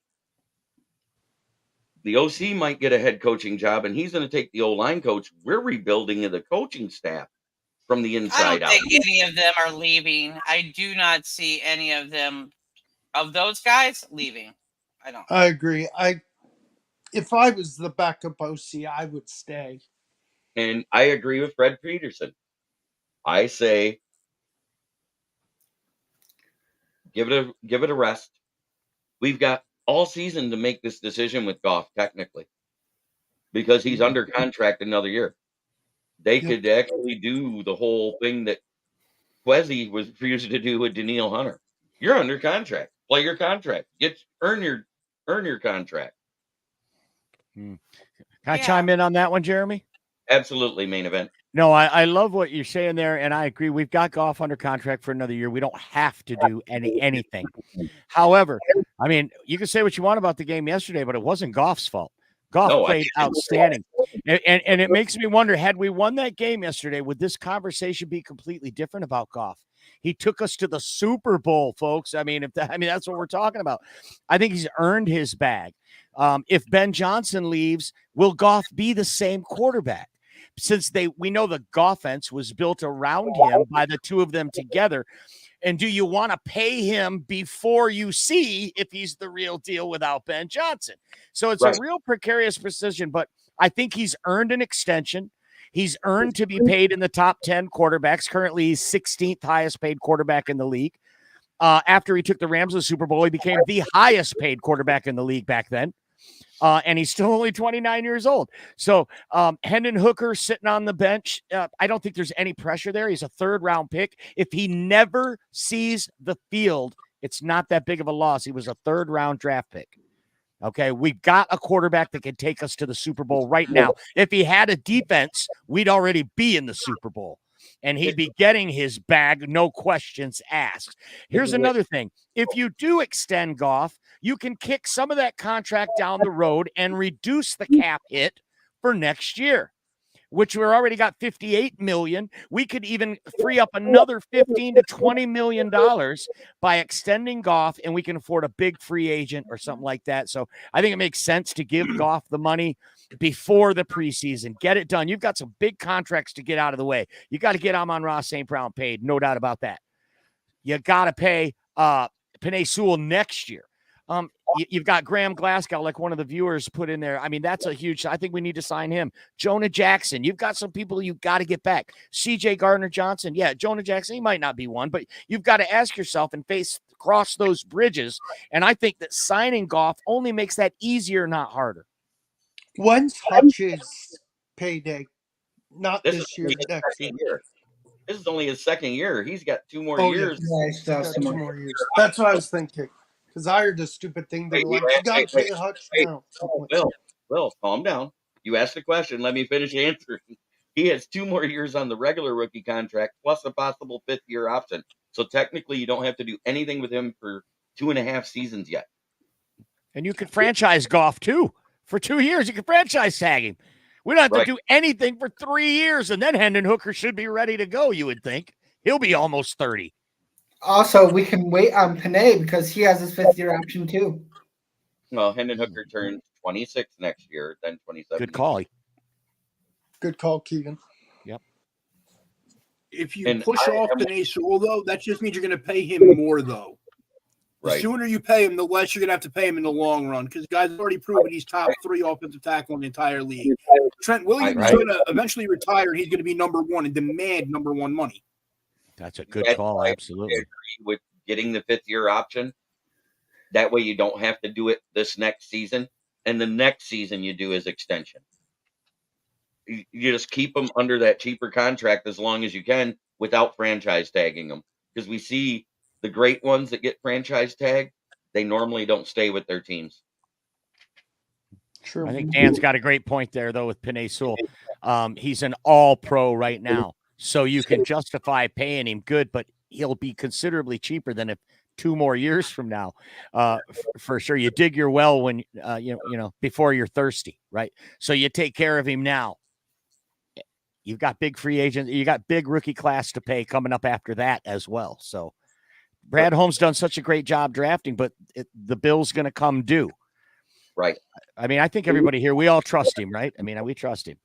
The OC might get a head coaching job, and he's going to take the O-line coach. We're rebuilding the coaching staff from the I inside don't out. think any of them are leaving. I do not see any of them, of those guys, leaving. I don't. I agree. If I was the backup OC, I would stay. And I agree with Fred Peterson. I say give it a rest. We've got all season to make this decision with Goff, technically, because he's under contract another year. They could actually do the whole thing that Quezzy was refusing to do with Daniil Hunter. You're under contract. Play your contract. Earn your contract. Can I chime in on that one, Jeremy? Absolutely, main event. No, I love what you're saying there, and I agree. We've got Goff under contract for another year. We don't have to do anything. However, I mean, you can say what you want about the game yesterday, but it wasn't Goff's fault. Goff No, I played didn't. outstanding. And it makes me wonder, had we won that game yesterday, would this conversation be completely different about Goff? He took us to the Super Bowl, folks. I mean, that's what we're talking about. I think he's earned his bag. If Ben Johnson leaves, will Goff be the same quarterback? Since we know the Goffense was built around him by the two of them together. And do you want to pay him before you see if he's the real deal without Ben Johnson? So it's a real precarious position, but I think he's earned an extension. He's earned to be paid in the top 10 quarterbacks. Currently, he's 16th highest paid quarterback in the league. After he took the Rams to the Super Bowl, he became the highest paid quarterback in the league back then. And he's still only 29 years old. So Hendon Hooker sitting on the bench, I don't think there's any pressure there. He's a third-round pick. If he never sees the field, it's not that big of a loss. He was a third-round draft pick. Okay, we've got a quarterback that can take us to the Super Bowl right now. If he had a defense, we'd already be in the Super Bowl. And he'd be getting his bag, no questions asked. Here's another thing. If you do extend Goff, you can kick some of that contract down the road and reduce the cap hit for next year, which we're already got $58 million. We could even free up another $15 to $20 million by extending Goff, and we can afford a big free agent or something like that. So I think it makes sense to give Goff the money before the preseason. Get it done. You've got some big contracts to get out of the way. You got to get Amon-Ra St. Brown paid, no doubt about that. You got to pay Penei Sewell next year. You've got Graham Glasgow, like one of the viewers put in there. I mean, that's a huge, I think we need to sign him. Jonah Jackson, you've got some people you got to get back. CJ Gardner-Johnson, yeah, Jonah Jackson, he might not be one, but you've got to ask yourself and cross those bridges. And I think that signing Goff only makes that easier, not harder. When's Hutch's payday? Not This this is year, only his next second year. year. This is only his second year. He's got 2 more Oh, years. Yeah, he still Got has 2 some more years. That's what I was thinking. Because I heard a stupid thing. They Wait, were like, you got to pay Hutch now. Will, calm down. You asked the question. Let me finish answering. He has 2 more years on the regular rookie contract plus a possible 5th-year option. So technically, you don't have to do anything with him for 2.5 seasons yet. And you could franchise Goff too. For 2 years, you can franchise tag him. We don't have to do anything for 3 years, and then Hendon Hooker should be ready to go, you would think. He'll be almost 30. Also, we can wait on Penei because he has his 5th-year option too. Well, Hendon Hooker turns 26 next year, then 27. Good call. Good call, Keegan. Yep. If you push off Penei Sewell, though, that just means you're going to pay him more, though. The sooner you pay him, the less you're going to have to pay him in the long run because the guy's already proven he's top 3 offensive tackle in the entire league. Trent Williams is going to eventually retire, and he's going to be number 1 and demand number 1 money. That's a good call, absolutely. I agree with getting the 5th-year option. That way you don't have to do it this next season, and the next season you do his extension. You just keep them under that cheaper contract as long as you can without franchise tagging them because we see the great ones that get franchise tagged, they normally don't stay with their teams. True. I think Dan's got a great point there, though, with Penei Sewell. He's an all-pro right now, so you can justify paying him good, but he'll be considerably cheaper than if 2 more years from now. For sure, you dig your well when you know before you're thirsty, right? So you take care of him now. You've got big free agents. You got big rookie class to pay coming up after that as well. So Brad Holmes done such a great job drafting, but the bill's going to come due. Right. I mean, I think everybody here, we all trust him, right? I mean, we trust him.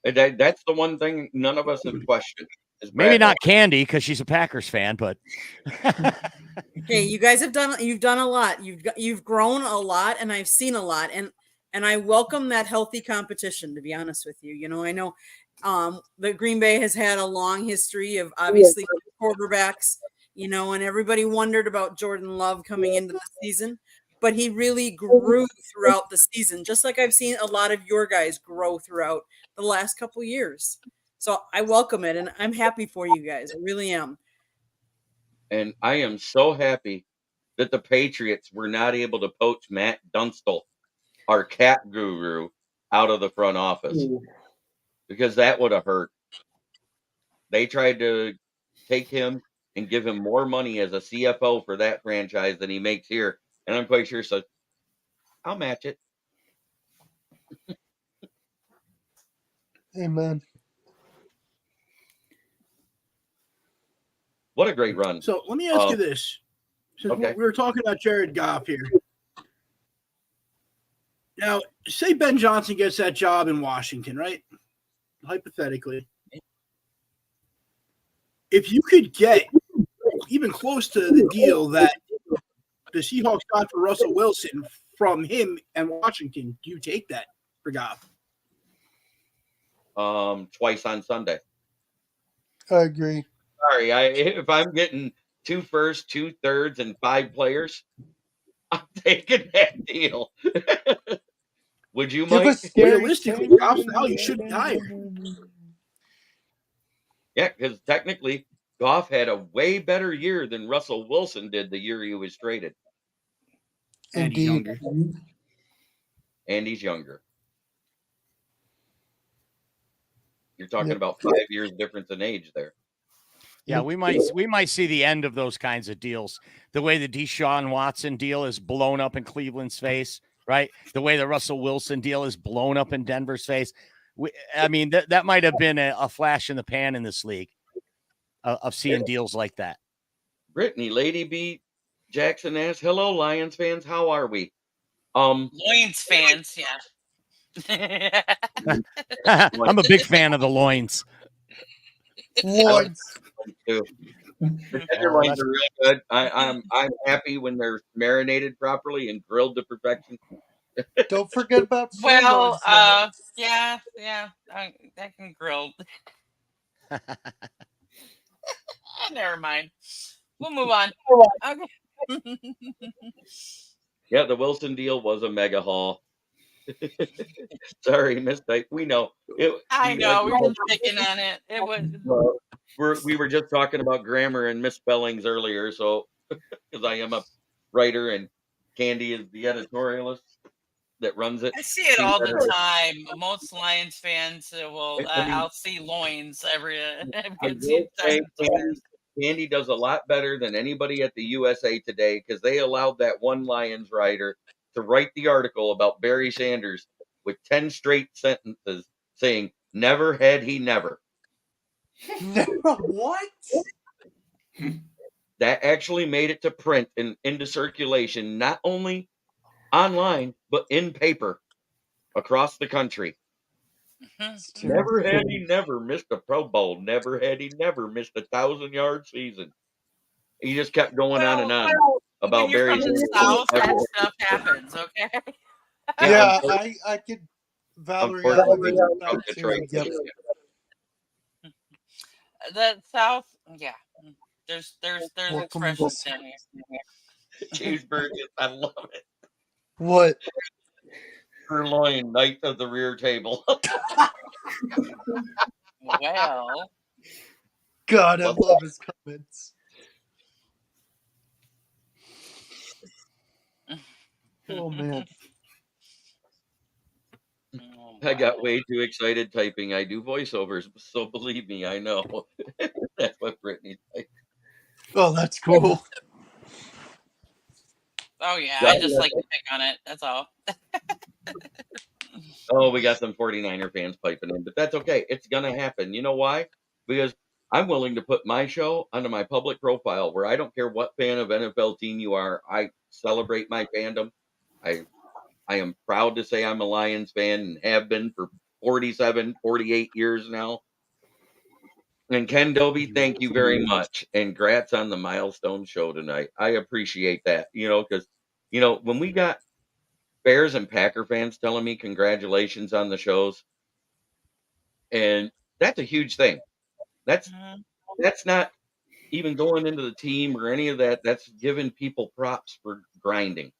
That's the one thing none of us have questioned. Maybe not Candy because she's a Packers fan, but hey, you guys you've done a lot. You've grown a lot, and I've seen a lot, and I welcome that healthy competition. To be honest with you, I know the Green Bay has had a long history of obviously quarterbacks, and everybody wondered about Jordan Love coming into the season, but he really grew throughout the season, just like I've seen a lot of your guys grow throughout the last couple years. So I welcome it, and I'm happy for you guys. I really am. And I am so happy that the Patriots were not able to poach Matt Dunstall, our cat guru, out of the front office because that would have hurt. They tried to take him and give him more money as a CFO for that franchise than he makes here. And I'm quite sure, so I'll match it. Amen. What a great run. So let me ask you this. Since Okay. we were talking about Jared Goff here. Now, say Ben Johnson gets that job in Washington, right? Hypothetically. If you could get even close to the deal that the Seahawks got for Russell Wilson from him and Washington, do you take that for Goff? Twice on Sunday. I agree. Sorry, if I'm getting 2 firsts, 2 thirds, and 5 players, I'm taking that deal. Would you, Give Mike? us scary Realistically, Goff's value should be higher. Yeah, because technically, Goff had a way better year than Russell Wilson did the year he was traded. And he's younger. And he's younger. You're talking Yep. about 5 years difference in age there. Yeah, we might see the end of those kinds of deals. The way the Deshaun Watson deal is blown up in Cleveland's face, right? The way the Russell Wilson deal is blown up in Denver's face. I mean, that might have been a flash in the pan in this league of seeing deals like that. Brittany, Lady B Jackson asks, "Hello, Lions fans. How are we?" Loins fans, yeah. I'm a big fan of the loins. Loins. The tenderloins are real good. I'm happy when they're marinated properly and grilled to perfection. Don't forget about Well, sirloins. yeah, that can grill. Never mind. We'll move on. Okay. Yeah, the Wilson deal was a mega haul. Sorry, mistype. We know. I know. We were just picking on it. It was. We were just talking about grammar and misspellings earlier, so because I am a writer and Candy is the editorialist that runs it. I see it all the time. Most Lions fans will. I'll see loins every. Candy does a lot better than anybody at the USA Today because they allowed that one Lions writer to write the article about Barry Sanders with 10 straight sentences saying, "Never had he never." What? That actually made it to print and into circulation, not only online, but in paper across the country. Never had he never missed a Pro Bowl. Never had he never missed a 1,000-yard season. He just kept going on and on about when you're Barry from the Sanders. South, that stuff happens, okay? Yeah, I could. Valerie, I live in the South too. Detroit. Yep. The South, yeah. There's expressions down here. Cheeseburgers, I love it. What? Sirloin, knight of the rear table. Well. God, I love his comments. Oh, man. I got way too excited typing. I do voiceovers, so believe me, I know. That's what Brittany typed. Oh, that's cool. Oh, yeah, I just like to pick on it. That's all. Oh, we got some 49er fans piping in, but that's okay. It's going to happen. You know why? Because I'm willing to put my show under my public profile where I don't care what fan of NFL team you are. I celebrate my fandom. I am proud to say I'm a Lions fan and have been for 47, 48 years now. And Ken Dobie, thank you very much. And grats on the milestone show tonight. I appreciate that, because, when we got Bears and Packer fans telling me congratulations on the shows, and that's a huge thing. That's not even going into the team or any of that. That's giving people props for grinding.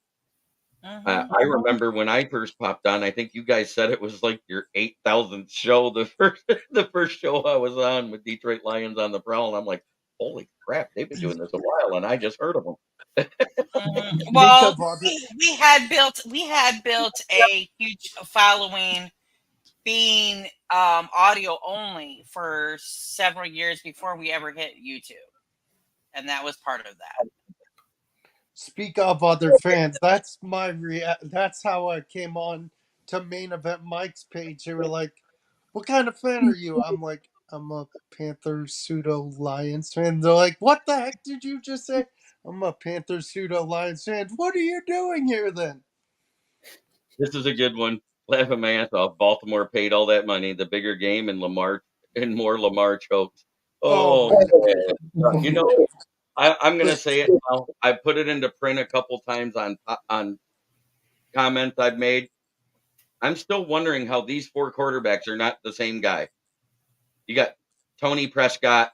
I remember when I first popped on, I think you guys said it was like your 8,000th show, the first show I was on with Detroit Lions on the Prowl, and I'm like, holy crap, they've been doing this a while, and I just heard of them. Well, we had built a huge following being audio only for several years before we ever hit YouTube, and that was part of that. Speak of other fans. That's my that's how I came on to Main Event Mike's page. They were like, "What kind of fan are you?" I'm like, "I'm a Panthers pseudo Lions fan." They're like, "What the heck did you just say?" I'm a Panthers pseudo Lions fan. What are you doing here then? This is a good one. Laughing my ass off. Baltimore paid all that money, the bigger game, and more Lamar chokes. Oh, you know, I'm gonna say it now. I put it into print a couple times on comments I've made. I'm still wondering how these 4 quarterbacks are not the same guy. You got Tony Prescott,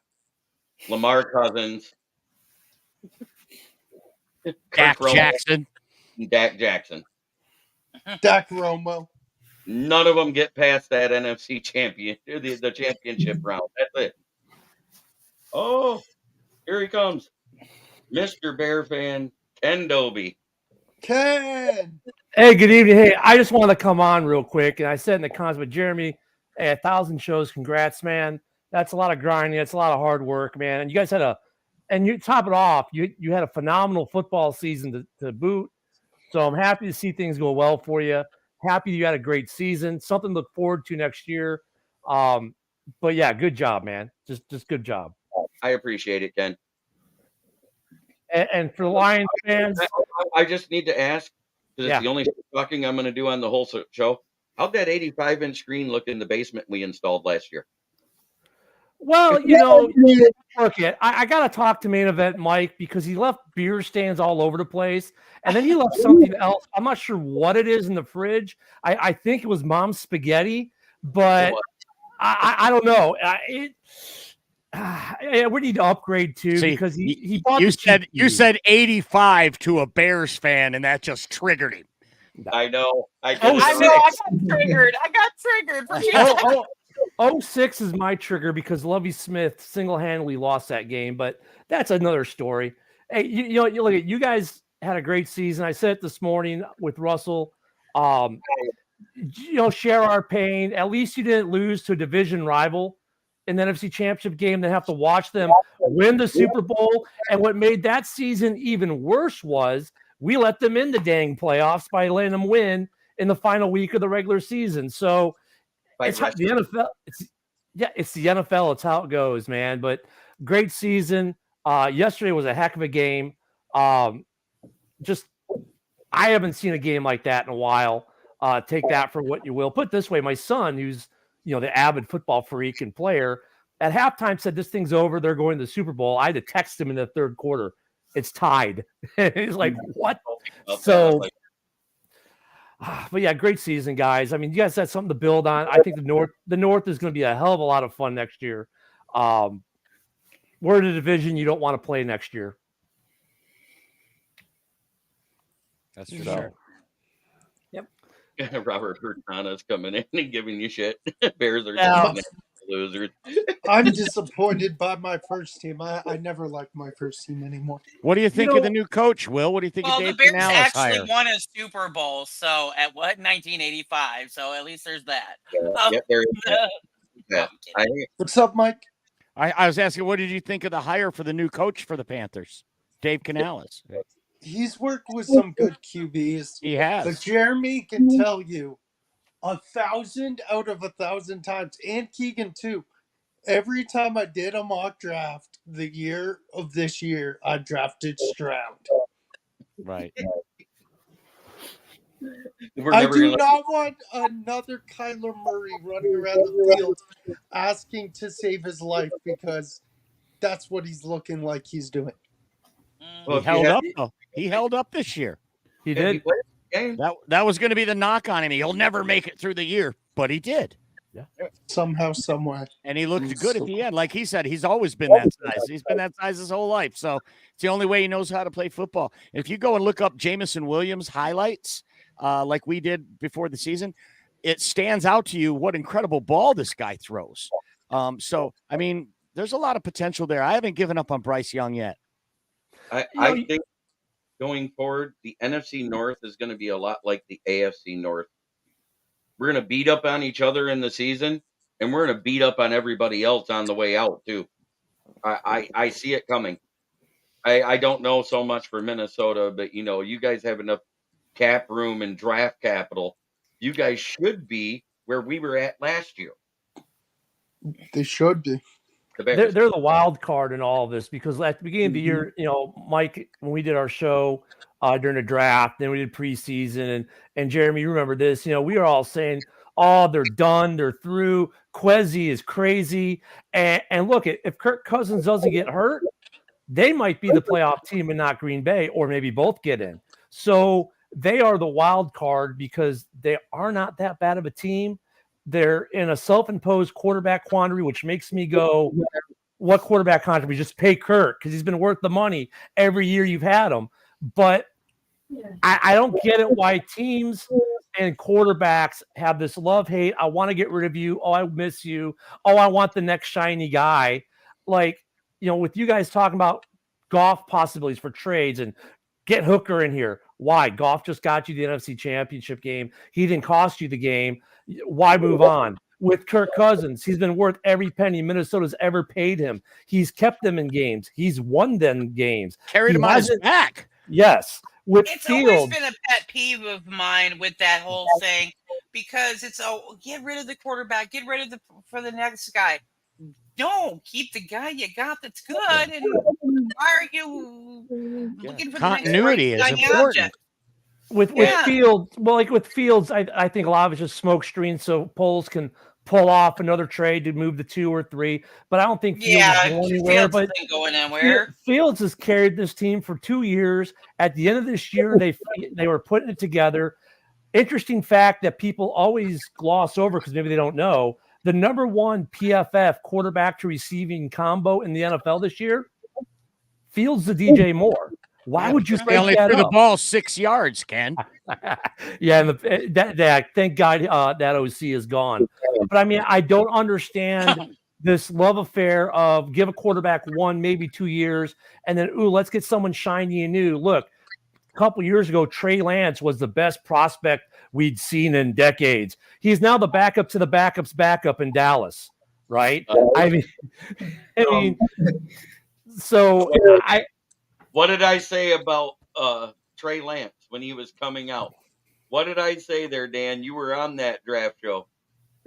Lamar Cousins, Dak Kirk Jackson, and Dak Jackson. Dak Romo. None of them get past that NFC champion, the championship round. That's it. Oh, here he comes, Mr. Bear fan, Ken Doby. Ken. Hey, good evening. Hey, I just wanted to come on real quick, and I said in the comments, but Jeremy, hey, 1,000 shows, congrats, man. That's a lot of grinding. That's a lot of hard work, man. And you guys and you top it off, you had a phenomenal football season to boot. So I'm happy to see things go well for you. Happy you had a great season. Something to look forward to next year. But yeah, good job, man. Just good job. I appreciate it, Ken. And for the Lions fans, I just need to ask, because it's the only talking I'm going to do on the whole show. How'd that 85-inch screen look in the basement we installed last year? Well, look, I got to talk to Main Event Mike because he left beer stands all over the place. And then he left something else. I'm not sure what it is in the fridge. I think it was mom's spaghetti, but I don't know. We need to upgrade too. See, because he bought you said 85 to a Bears fan, and that just triggered him. I know. I got triggered for 06 is my trigger because Lovie Smith single-handedly lost that game, but that's another story. Hey, you look at you guys had a great season. I said it this morning with Russell. Share our pain. At least you didn't lose to a division rival in the NFC Championship game. They have to watch them win the Super Bowl. And what made that season even worse was we let them in the dang playoffs by letting them win in the final week of the regular season. So it's the NFL. It's the NFL. It's how it goes, man. But great season. Yesterday was a heck of a game. I haven't seen a game like that in a while. Take that for what you will. Put it this way, my son, who's the avid football freak and player, at halftime said this thing's over. They're going to the Super Bowl. I had to text him in the third quarter. It's tied. He's like, what? So. But yeah, great season, guys. I mean, you guys had something to build on. I think the North is going to be a hell of a lot of fun next year. We're in a division you don't want to play next year. That's for sure. Yep. Robert Hurtana's coming in and giving you shit. Bears are losers. I'm disappointed by my first team. I never liked my first team anymore. What do you think of the new coach, Will? What do you think of Dave the Bears Canales actually hire? won a Super Bowl, so at 1985. So at least there's that. There is. What's up, Mike? I was asking, what did you think of the hire for the new coach for the Panthers, Dave Canales? He's worked with some good QBs. He has. But Jeremy can tell you 1,000 out of 1,000 times, and Keegan too. Every time I did a mock draft the year of this year, I drafted Stroud. Right. I do not want another Kyler Murray running around the field asking to save his life because that's what he's looking like he's doing. Well, he held up, though. He held up this year. He did. That was going to be the knock on him. He'll never make it through the year, but he did. Yeah. Somehow, somewhere. And he looked good at the end. Like he said, he's always been that size. He's been that size his whole life. So it's the only way he knows how to play football. If you go and look up Jameson Williams highlights, like we did before the season, it stands out to you what incredible ball this guy throws. So, I mean, there's a lot of potential there. I haven't given up on Bryce Young yet. I think going forward, the NFC North is going to be a lot like the AFC North. We're going to beat up on each other in the season, and we're going to beat up on everybody else on the way out, too. I see it coming. I don't know so much for Minnesota, but, you guys have enough cap room and draft capital you guys should be where we were at last year. They should be. They're the wild card in all of this because at the beginning of the year, Mike, when we did our show during the draft, then we did preseason, and Jeremy, you remember this? We were all saying, "Oh, they're done, they're through." Quezzy is crazy, and look, if Kirk Cousins doesn't get hurt, they might be the playoff team and not Green Bay, or maybe both get in. So they are the wild card because they are not that bad of a team. They're in a self-imposed quarterback quandary, which makes me go, what quarterback contract? We just pay Kirk because he's been worth the money every year you've had him. But I don't get it why teams and quarterbacks have this love-hate. I want to get rid of you. Oh, I miss you. Oh, I want the next shiny guy. Like, with you guys talking about Goff possibilities for trades and get Hooker in here. Why? Goff just got you the NFC Championship game. He didn't cost you the game. Why move on? With Kirk Cousins, he's been worth every penny Minnesota's ever paid him. He's kept them in games. He's won them games. Carried him on his back. Yes. It's always been a pet peeve of mine with that whole thing because it's get rid of the quarterback, get rid of for the next guy. No, keep the guy you got that's good. And why are you looking for continuity the next is important. With Fields, with Fields, I think a lot of it's just smoke screen so Poles can pull off another trade to move the 2 or 3. But I don't think Fields is going anywhere. Fields isn't going anywhere. Fields has carried this team for 2 years. At the end of this year, they were putting it together. Interesting fact that people always gloss over because maybe they don't know. The number 1 PFF quarterback to receiving combo in the NFL this year, Fields to DJ Moore. Why would you only threw the ball 6 yards, Ken? Yeah, and that thank God that OC is gone. But I mean, I don't understand this love affair of give a quarterback 1, maybe 2 years, and then let's get someone shiny and new. Look, a couple years ago, Trey Lance was the best prospect we'd seen in decades. He's now the backup to the backup's backup in Dallas, right? So What did I say about Trey Lance when he was coming out? What did I say there, Dan? You were on that draft show.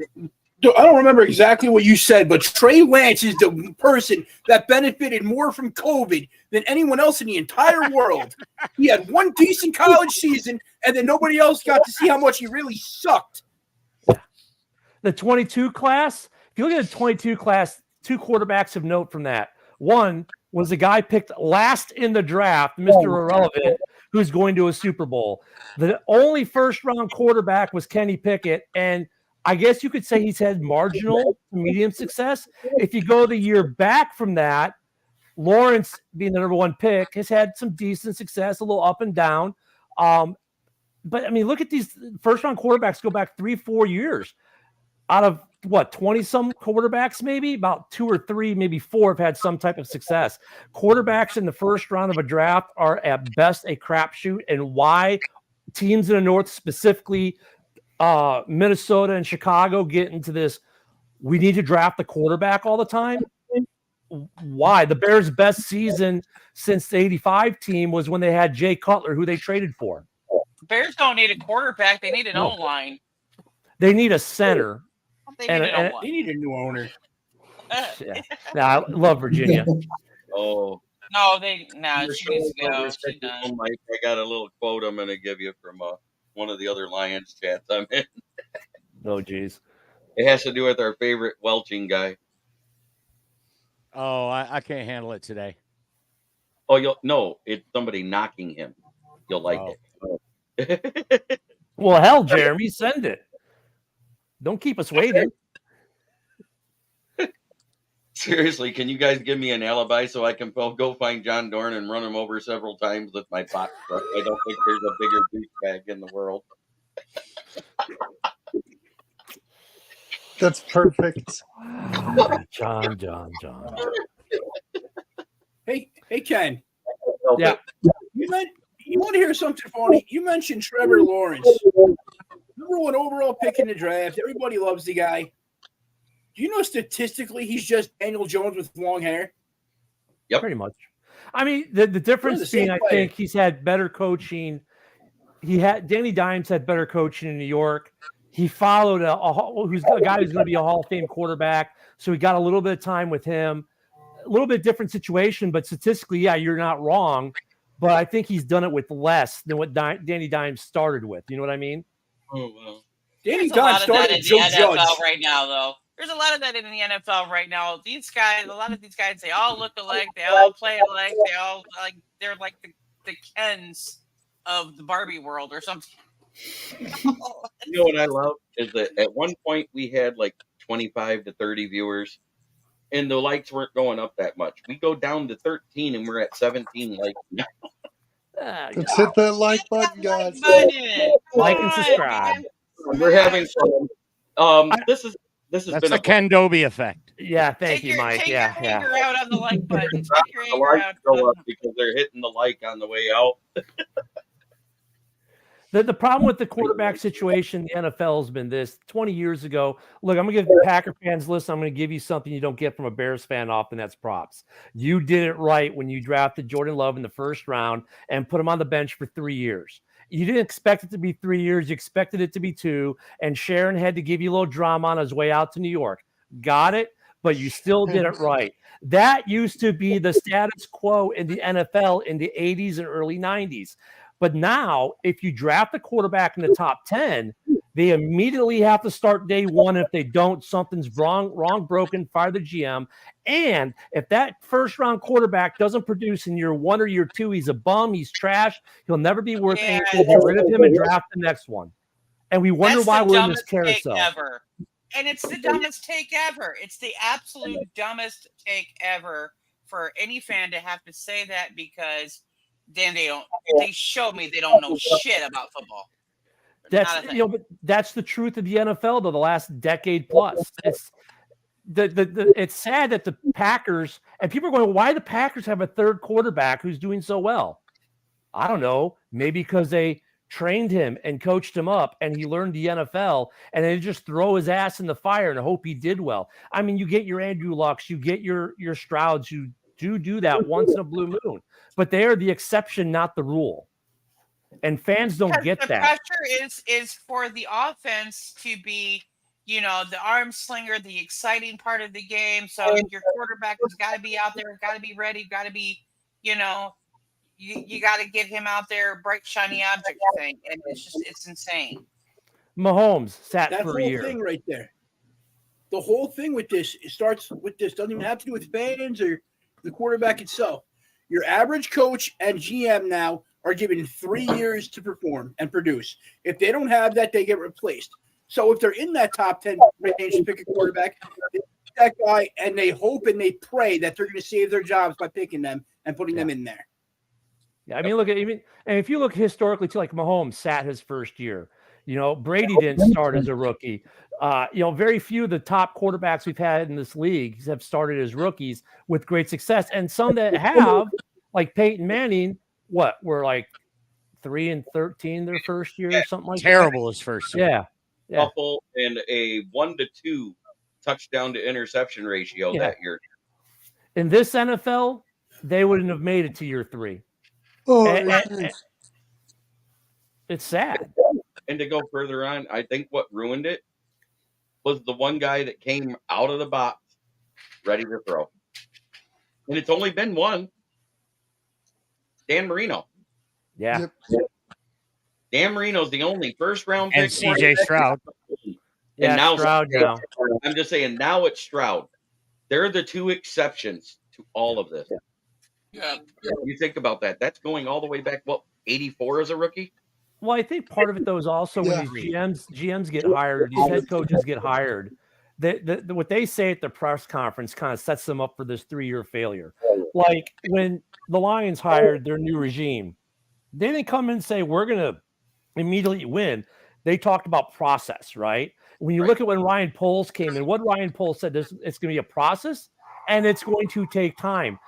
I don't remember exactly what you said, but Trey Lance is the person that benefited more from COVID than anyone else in the entire world. He had 1 decent college season, and then nobody else got to see how much he really sucked. The 22 class, if you look at the 22 class, 2 quarterbacks of note from that. One was a guy picked last in the draft, Mr. Irrelevant, who's going to a Super Bowl. The only first-round quarterback was Kenny Pickett, and I guess you could say he's had marginal to medium success. If you go the year back from that, Lawrence, being the number 1 pick, has had some decent success, a little up and down. But, I mean, look at these first-round quarterbacks go back 3-4 years. Out of, 20-some quarterbacks maybe? About 2 or 3, maybe 4 have had some type of success. Quarterbacks in the first round of a draft are at best a crapshoot, and why teams in the North, specifically Minnesota and Chicago, get into this, we need to draft the quarterback all the time? Why? The Bears' best season since the 85 team was when they had Jay Cutler, who they traded for. Bears don't need a quarterback. They need an O-line. They need a center. They need a new owner. I love Virginia. Oh. No, she needs to go. She does. Mike, I got a little quote I'm going to give you from one of the other Lions chats I'm in. Oh, geez. It has to do with our favorite welching guy. Oh, I can't handle it today. Oh, it's somebody knocking him. You'll like it. Well, hell, Jeremy, send it. Don't keep us waiting. Seriously, can you guys give me an alibi so I can go find John Dorn and run him over several times with my box truck? I don't think there's a bigger douchebag in the world. That's perfect. John. Hey, Ken. Yeah. You want to hear something funny? You mentioned Trevor Lawrence. Number 1 overall pick in the draft. Everybody loves the guy. Do you know statistically he's just Daniel Jones with long hair? Yep. Pretty much. I mean, the difference being, I think he's had better coaching Danny Dimes had better coaching in New York. He followed a guy who's going to be a Hall of Fame quarterback, so he got a little bit of time with him. A little bit different situation, but statistically, yeah, you're not wrong. But I think he's done it with less than what Danny Dimes started with. You know what I mean? Oh well. Danny Dimes started with Joe Judge. Right now, though. There's a lot of that in the NFL right now. These guys, a lot of these guys, they all look alike. They all play alike. They all they're like the Kens of the Barbie world or something. You know what I love is that at one point we had like 25 to 30 viewers, and the likes weren't going up that much. We go down to 13, and we're at 17 likes now. Let's hit that like button, guys. Like and subscribe. We're having fun. This has That's been the Ken Dobie effect. Yeah, thank you, Mike. Take your finger out on the like button. Take your the anger likes out. go up because they're hitting the like on the way out. The problem with the quarterback situation in the NFL has been this 20 years ago. Look, I'm going to give Packer fans listen. I'm going to give you something you don't get from a Bears fan often. That's props. You did it right when you drafted Jordan Love in the first round and put him on the bench for 3 years. You didn't expect it to be 3 years. You expected it to be 2. And Sharon had to give you a little drama on his way out to New York. Got it? But you still did it right. That used to be the status quo in the NFL in the 80s and early 90s. But now, if you draft a quarterback in the top 10, they immediately have to start day one. If they don't, something's wrong, broken, fire the GM. And if that first-round quarterback doesn't produce in year 1 or year 2, he's a bum, he's trash, he'll never be worth anything. Get rid of him and draft the next one. And we wonder why we're in this carousel. Ever. And it's the dumbest take ever. It's the absolute dumbest take ever for any fan to have to say that, because then they show me they don't know shit about football. But that's the truth of the NFL though, the last decade plus. It's it's sad that the Packers, and people are going, why the Packers have a third quarterback who's doing so well? I don't know. Maybe because they trained him and coached him up and he learned the NFL, and they just throw his ass in the fire and hope he did well. I mean, you get your Andrew Lucks, you get your Strouds who do that once in a blue moon, but they are the exception, not the rule. And fans don't get that. The pressure is for the offense to be, the arm slinger, the exciting part of the game. So your quarterback has got to be out there, got to be ready, got to be, you got to get him out there, bright, shiny object thing. And it's insane. Mahomes sat that for a year. That whole thing right there. The whole thing with this, it starts with this. Doesn't even have to do with fans or the quarterback itself. Your average coach and GM now are given 3 years to perform and produce. If they don't have that, they get replaced. So if they're in that top 10 range to pick a quarterback, they pick that guy and they hope and they pray that they're going to save their jobs by picking them and putting them in there. Yeah, I mean, look at if you look historically to like Mahomes sat his first year. Brady didn't start as a rookie. Very few of the top quarterbacks we've had in this league have started as rookies with great success. And some that have, like Peyton Manning, were like 3-13 their first year or something like terrible that. his first year. Yeah. Couple and a 1-2 touchdown to interception ratio that year. In this NFL, they wouldn't have made it to year 3. It's sad. And to go further on, I think what ruined it was the one guy that came out of the box ready to throw. And it's only been one. Dan Marino. Yeah. Yep. Dan Marino's the only first round pick. And CJ Stroud. And now Stroud now. I'm just saying, now it's Stroud. They're the two exceptions to all of this. Yeah. You think about that. That's going all the way back, 84 as a rookie? Well, I think part of it, though, is also when these GMs get hired, these head coaches get hired, what they say at the press conference kind of sets them up for this 3-year failure. Like when the Lions hired their new regime, they didn't come in and say, we're going to immediately win. They talked about process, right? When you look at when Ryan Poles came in, what Ryan Poles said, it's going to be a process and it's going to take time.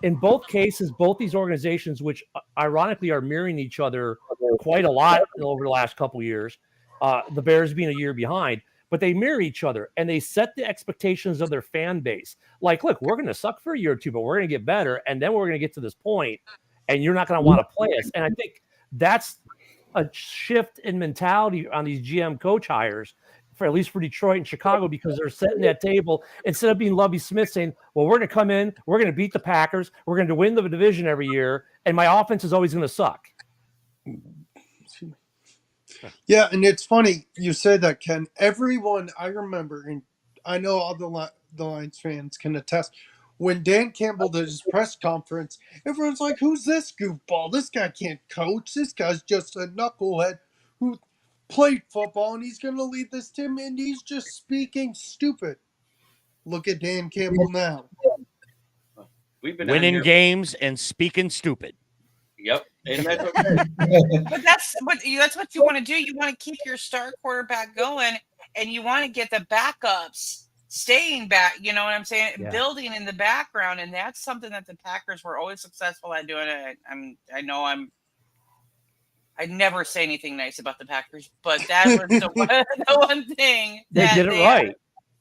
In both cases, both these organizations, which ironically are mirroring each other quite a lot over the last couple of years, the Bears being a year behind, but they mirror each other and they set the expectations of their fan base. Like, look, we're going to suck for a year or two, but we're going to get better. And then we're going to get to this point and you're not going to want to play us. And I think that's a shift in mentality on these GM coach hires, for at least for Detroit and Chicago, because they're setting that table instead of being Lovie Smith saying, well, we're going to come in, we're going to beat the Packers, we're going to win the division every year, and my offense is always going to suck. Yeah, and it's funny you say that, Ken. Everyone I remember, and I know all the Lions fans can attest, when Dan Campbell did his press conference, everyone's like, who's this goofball? This guy can't coach. This guy's just a knucklehead who played football, and he's going to lead this team, and he's just speaking stupid. Look at Dan Campbell now. We've been winning games and speaking stupid. Yep, and that's okay. But that's what you want to do. You want to keep your star quarterback going, and you want to get the backups staying back. You know what I'm saying? Yeah. Building in the background, and that's something that the Packers were always successful at doing. I never say anything nice about the Packers, but that was the one thing They did it right.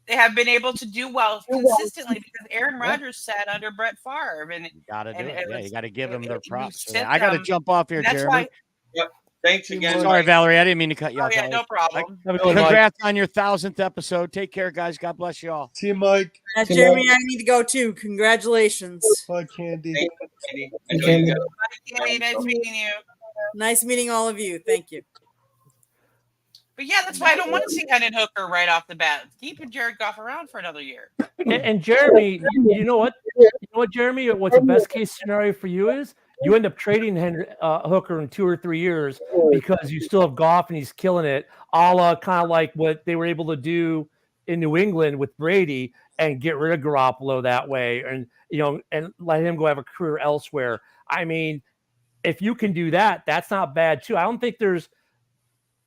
They have been able to do well consistently because Aaron Rodgers sat under Brett Favre, and you got to do it. Yeah, you got to give them their props. You I got to jump off here, that's Jeremy. why. Yep. Thanks again. Sorry, Valerie. I didn't mean to cut you off. Yeah, no problem. Congrats on your 1,000th episode. Take care, guys. God bless you all. See you, Mike. Jeremy, I need to go too. Congratulations. Bye, Candy. Candy. Bye, Candy. Nice meeting you. Nice meeting all of you. Thank you. But yeah, that's why I don't want to see Hendon Hooker right off the bat. Keep Jared Goff around for another year. And Jeremy, you know what? You know what, Jeremy? What's the best case scenario for you is you end up trading Hooker in 2 or 3 years because you still have Goff and he's killing it, a la kind of like what they were able to do in New England with Brady and get rid of Garoppolo that way, and and let him go have a career elsewhere. I mean, if you can do that, that's not bad too. I don't think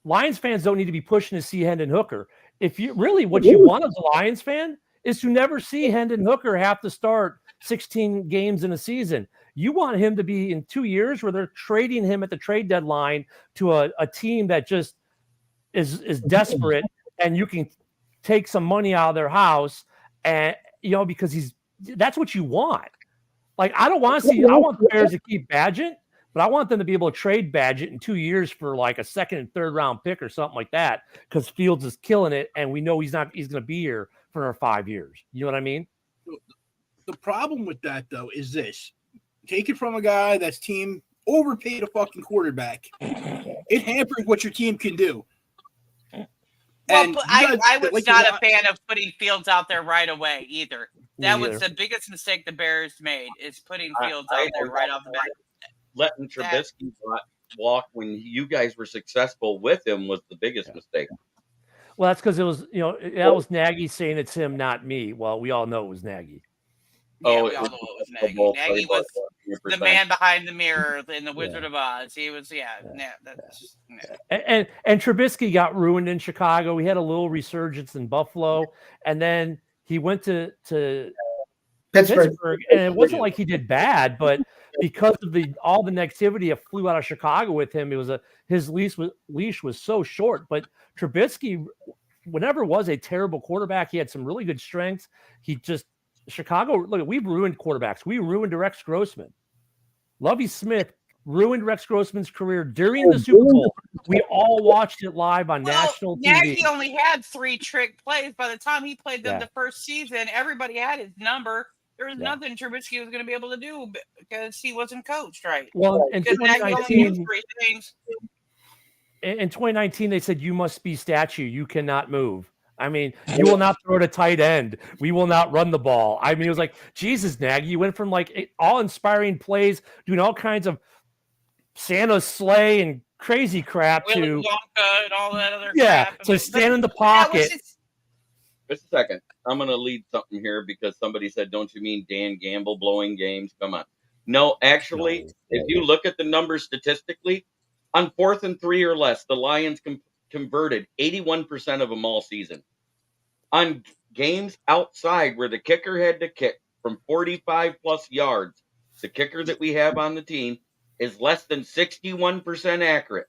Lions fans don't need to be pushing to see Hendon Hooker. If you really what you want as a Lions fan is to never see Hendon Hooker have to start 16 games in a season. You want him to be in 2 years where they're trading him at the trade deadline to a team that just is desperate, and you can take some money out of their house, and because that's what you want. Like, I want the Bears to keep Badgett, but I want them to be able to trade Badgett in 2 years for like a second and third round pick or something like that, because Fields is killing it, and we know he's going to be here for another 5 years. You know what I mean? The problem with that, though, is this. Take it from a guy that's team overpaid a fucking quarterback. It hampers what your team can do. Well, but I was not a fan of putting Fields out there right away either. That was the biggest mistake the Bears made, is putting Fields out there right off the bat. Letting Trubisky walk when you guys were successful with him was the biggest mistake. Well, that's because it was, that was Nagy saying it's him, not me. Well, we all know it was Nagy. Yeah, we all know it was Nagy. Nagy was the man behind the mirror in the Wizard of Oz. He was, And Trubisky got ruined in Chicago. He had a little resurgence in Buffalo, and then he went to Pittsburgh, and it wasn't like he did bad, but because of all the negativity that flew out of Chicago with him, it was his leash was so short. But Trubisky, whenever was a terrible quarterback, he had some really good strengths. Chicago, look, we've ruined quarterbacks. We ruined Rex Grossman. Lovie Smith ruined Rex Grossman's career during the Super Bowl. We all watched it live on national TV. Nagy only had 3 trick plays. By the time he played them the first season, everybody had his number. There was nothing Trubisky was going to be able to do because he wasn't coached right. Well, in 2019, they said, you must be statue. You cannot move. I mean, you will not throw to tight end. We will not run the ball. I mean, it was like, Jesus, Nagy, you went from like all-inspiring plays, doing all kinds of Santa's sleigh and crazy crap Willy Wonka and all that other crap. So stand in the pocket. Just a second. I'm going to lead something here because somebody said, don't you mean Dan Gamble blowing games? Come on. No, actually, if you look at the numbers statistically, on 4th and 3 or less, the Lions converted 81% of them all season. On games outside where the kicker had to kick from 45 plus yards, the kicker that we have on the team is less than 61% accurate.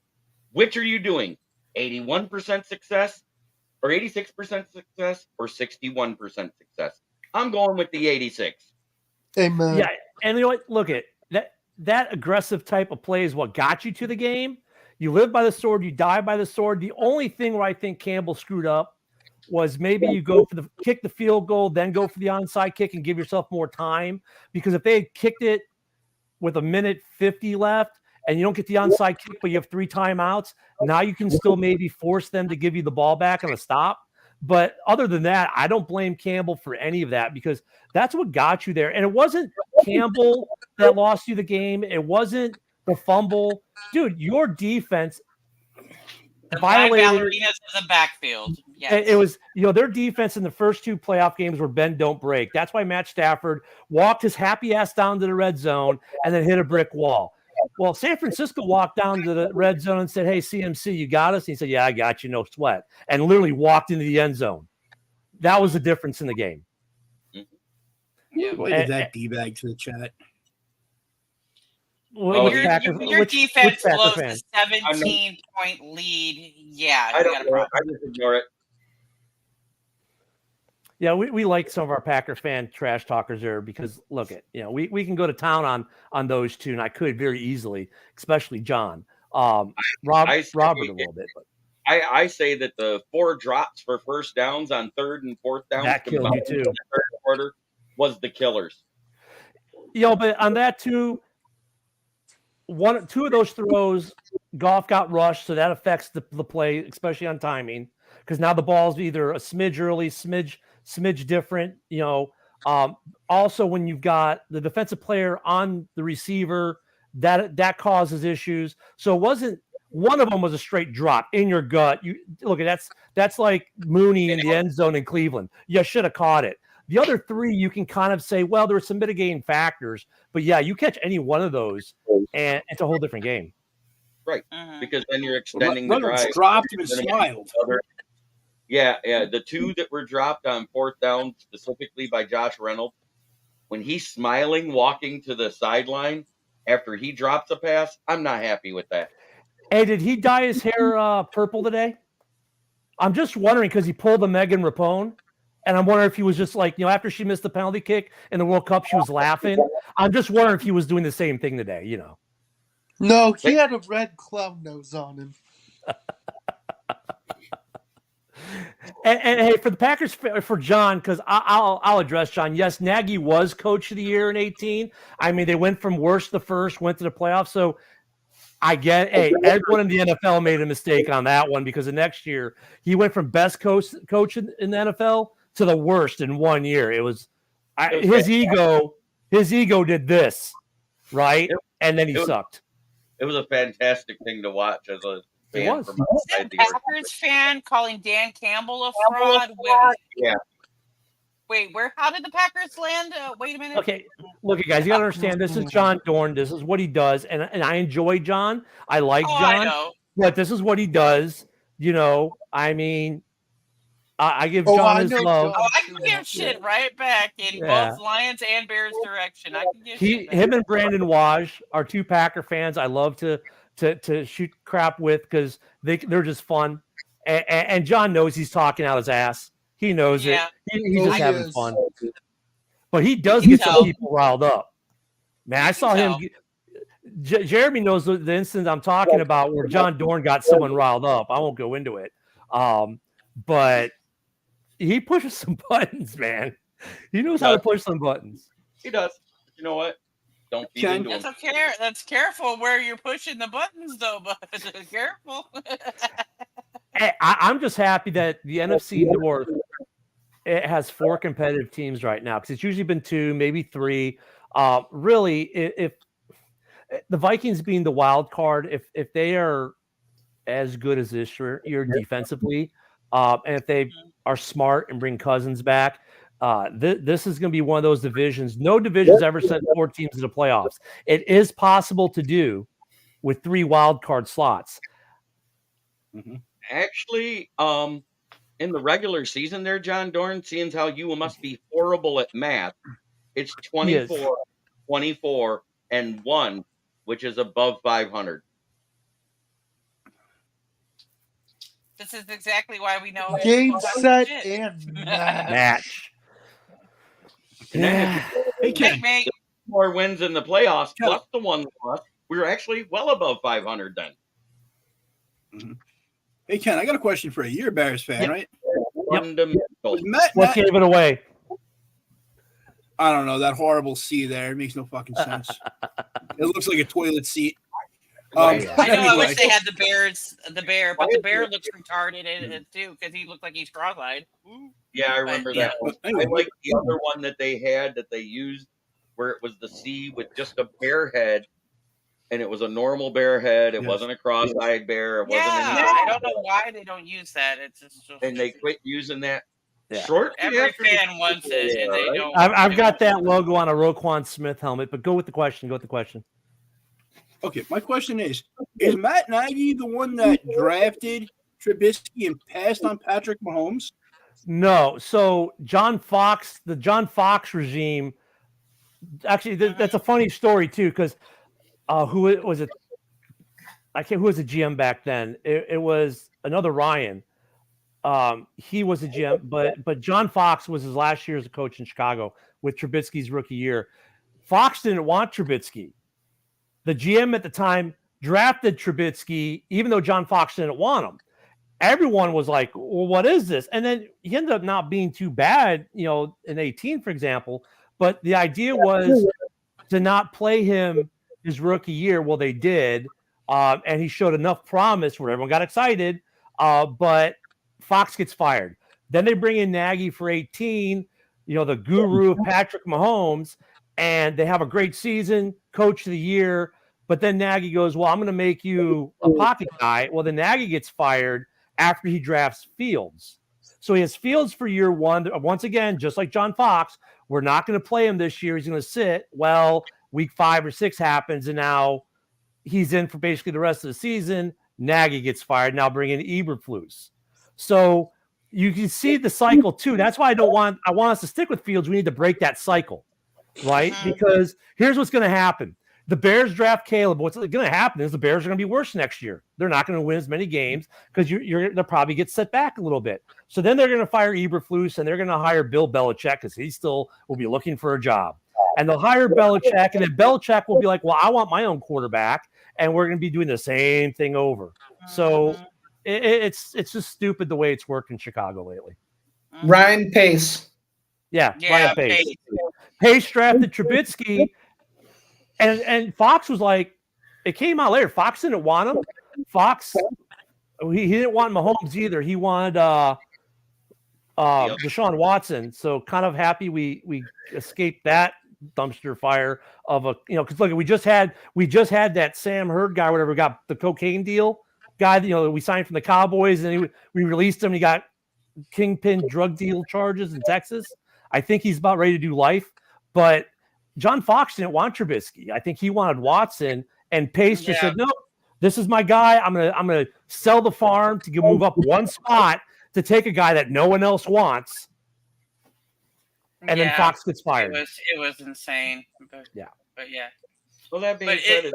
Which are you doing? 81% success or 86% success or 61% success? I'm going with the 86. Amen. Yeah, and you know what? Look at that aggressive type of play is what got you to the game. You live by the sword, you die by the sword. The only thing where I think Campbell screwed up was maybe you go for kick the field goal, then go for the onside kick and give yourself more time. Because if they had kicked it with 1:50 left and you don't get the onside kick, but you have 3 timeouts, now you can still maybe force them to give you the ball back on a stop. But other than that, I don't blame Campbell for any of that because that's what got you there. And it wasn't Campbell that lost you the game. It wasn't the fumble. Dude, your defense violated ballerinas in the backfield. Yes. It was, their defense in the first 2 playoff games were bend, don't break. That's why Matt Stafford walked his happy ass down to the red zone and then hit a brick wall. Well, San Francisco walked down to the red zone and said, hey, CMC, you got us? And he said, yeah, I got you, no sweat. And literally walked into the end zone. That was the difference in the game. Yeah, why did that D-bag to the chat? Your defense blows a 17-point lead. Yeah, I just ignore it. Yeah, we like some of our Packer fan trash talkers there because look at we can go to town on those two, and I could very easily, especially John, Robert a little bit. But I say that the 4 drops for first downs on 3rd and 4th downs that killed you too. In the 3rd quarter was the killers. But on that too. 2 of those throws, Goff got rushed, so that affects the play, especially on timing, because now the ball's either a smidge early, smidge different. Also, when you've got the defensive player on the receiver, that causes issues. So it wasn't one of them was a straight drop in your gut. You look at that's like Mooney in the end zone in Cleveland. You should have caught it. The other 3, you can kind of say, well, there were some mitigating factors, but yeah, you catch any one of those, and it's a whole different game. Right, because then you're extending the drive. Dropped and smiled. Yeah, the 2 that were dropped on 4th down, specifically by Josh Reynolds, when he's smiling, walking to the sideline after he drops a pass, I'm not happy with that. Hey, did he dye his hair purple today? I'm just wondering because he pulled a Megan Rapone. And I'm wondering if he was just like, after she missed the penalty kick in the World Cup, she was laughing. I'm just wondering if he was doing the same thing today, No, he had a red clown nose on him. and hey, for the Packers, for John, because I'll address John. Yes, Nagy was coach of the year in 2018. I mean, they went from worst to first, went to the playoffs. So I get, everyone in the NFL made a mistake on that one because the next year he went from best coach in the NFL to the worst in 1 year. It was his ego did this, right? And then he sucked. It was a fantastic thing to watch as a fan. It was. From a Packers fan calling Dan Campbell a fraud. Yeah. Wait, how did the Packers land? Wait a minute. Okay, look, guys, you got to understand. This is John Dorn. This is what he does, and I enjoy John. I like John, but this is what he does. I mean, I give John his love. I can give shit right back in both Lions and Bears direction. I can give shit back. Him and Brandon Waj are 2 Packer fans I love to shoot crap with because they're just fun. And John knows he's talking out his ass. He knows it. He's just having fun. But he does get some people riled up. Man, I saw him. Jeremy knows the instance I'm talking about where John Dorn got someone riled up. I won't go into it. But he pushes some buttons, man. He knows how to push some buttons. He does. You know what? Don't feed into him. That's careful where you're pushing the buttons, though, but careful. Hey, I'm just happy that the NFC North it has 4 competitive teams right now because it's usually been 2, maybe 3. Really, if the Vikings being the wild card, if they are as good as this year defensively, and if they are smart and bring Cousins back, this is going to be one of those divisions. No division's ever sent 4 teams to the playoffs. It is possible to do with 3 wild card slots. Actually, in the regular season there, John Dorn, seeing how you must be horrible at math, it's 24, 24, and 1, which is above 500. This is exactly why we know game, set, and match. And then if you more wins in the playoffs, plus the 1 loss, we're actually well above 500 then. Mm-hmm. Hey, Ken, I got a question for you. You're a Bears fan, right? Fundamental. What gave it away? I don't know. That horrible C there. It makes no fucking sense. It looks like a toilet seat. I know. Anyway. I wish they had the bear, but the bear looks retarded in it too because he looked like he's cross-eyed. Yeah, I remember that one. I like the other one that they had that they used where it was the C with just a bear head, and it was a normal bear head. It wasn't a cross-eyed bear. It wasn't. I don't know why they don't use that. It's just and they quit using that. Short. Every fan wants it, and they don't. I've got that logo on a Roquan Smith helmet, but go with the question. Okay, my question is Matt Nagy the one that drafted Trubisky and passed on Patrick Mahomes? No. So the John Fox regime, actually, that's a funny story too, because who was it? Who was the GM back then? It was another Ryan. He was a GM, but John Fox was his last year as a coach in Chicago with Trubisky's rookie year. Fox didn't want Trubisky. The GM at the time drafted Trubisky, even though John Fox didn't want him. Everyone was like, well, what is this? And then he ended up not being too bad, in 18, for example. But the idea was to not play him his rookie year. Well, they did. And he showed enough promise where everyone got excited. But Fox gets fired. Then they bring in Nagy for 18, the guru of Patrick Mahomes. And they have a great season, coach of the year. But then Nagy goes, well, I'm going to make you a pocket guy. Well, then Nagy gets fired after he drafts Fields. So he has Fields for year one. Once again, just like John Fox, we're not going to play him this year. He's going to sit. Well, week 5 or 6 happens, and now he's in for basically the rest of the season. Nagy gets fired. Now bring in Eberflus. So you can see the cycle too. That's why I want us to stick with Fields. We need to break that cycle. Right? Because here's what's going to happen. The Bears draft Caleb. What's going to happen is the Bears are going to be worse next year. They're not going to win as many games because they'll probably get set back a little bit. So then they're going to fire Eberflus and they're going to hire Bill Belichick because he still will be looking for a job. And they'll hire Belichick, and then Belichick will be like, well, I want my own quarterback, and we're going to be doing the same thing over. So it's just stupid the way it's worked in Chicago lately. Ryan Pace. Yeah, Ryan Pace. Pace drafted Trubisky, and Fox was like, it came out later. Fox didn't want him. Fox, he didn't want Mahomes either. He wanted Deshaun Watson. So kind of happy we escaped that dumpster fire of because look, we just had that Sam Hurd guy, whatever, got the cocaine deal guy that we signed from the Cowboys, and we released him. He got kingpin drug deal charges in Texas. I think he's about ready to do life. But John Fox didn't want Trubisky. I think he wanted Watson, and Pace just said, "No, this is my guy. I'm gonna sell the farm to move up one spot to take a guy that no one else wants." And then Fox gets fired. It was insane. But yeah. Well, that being said,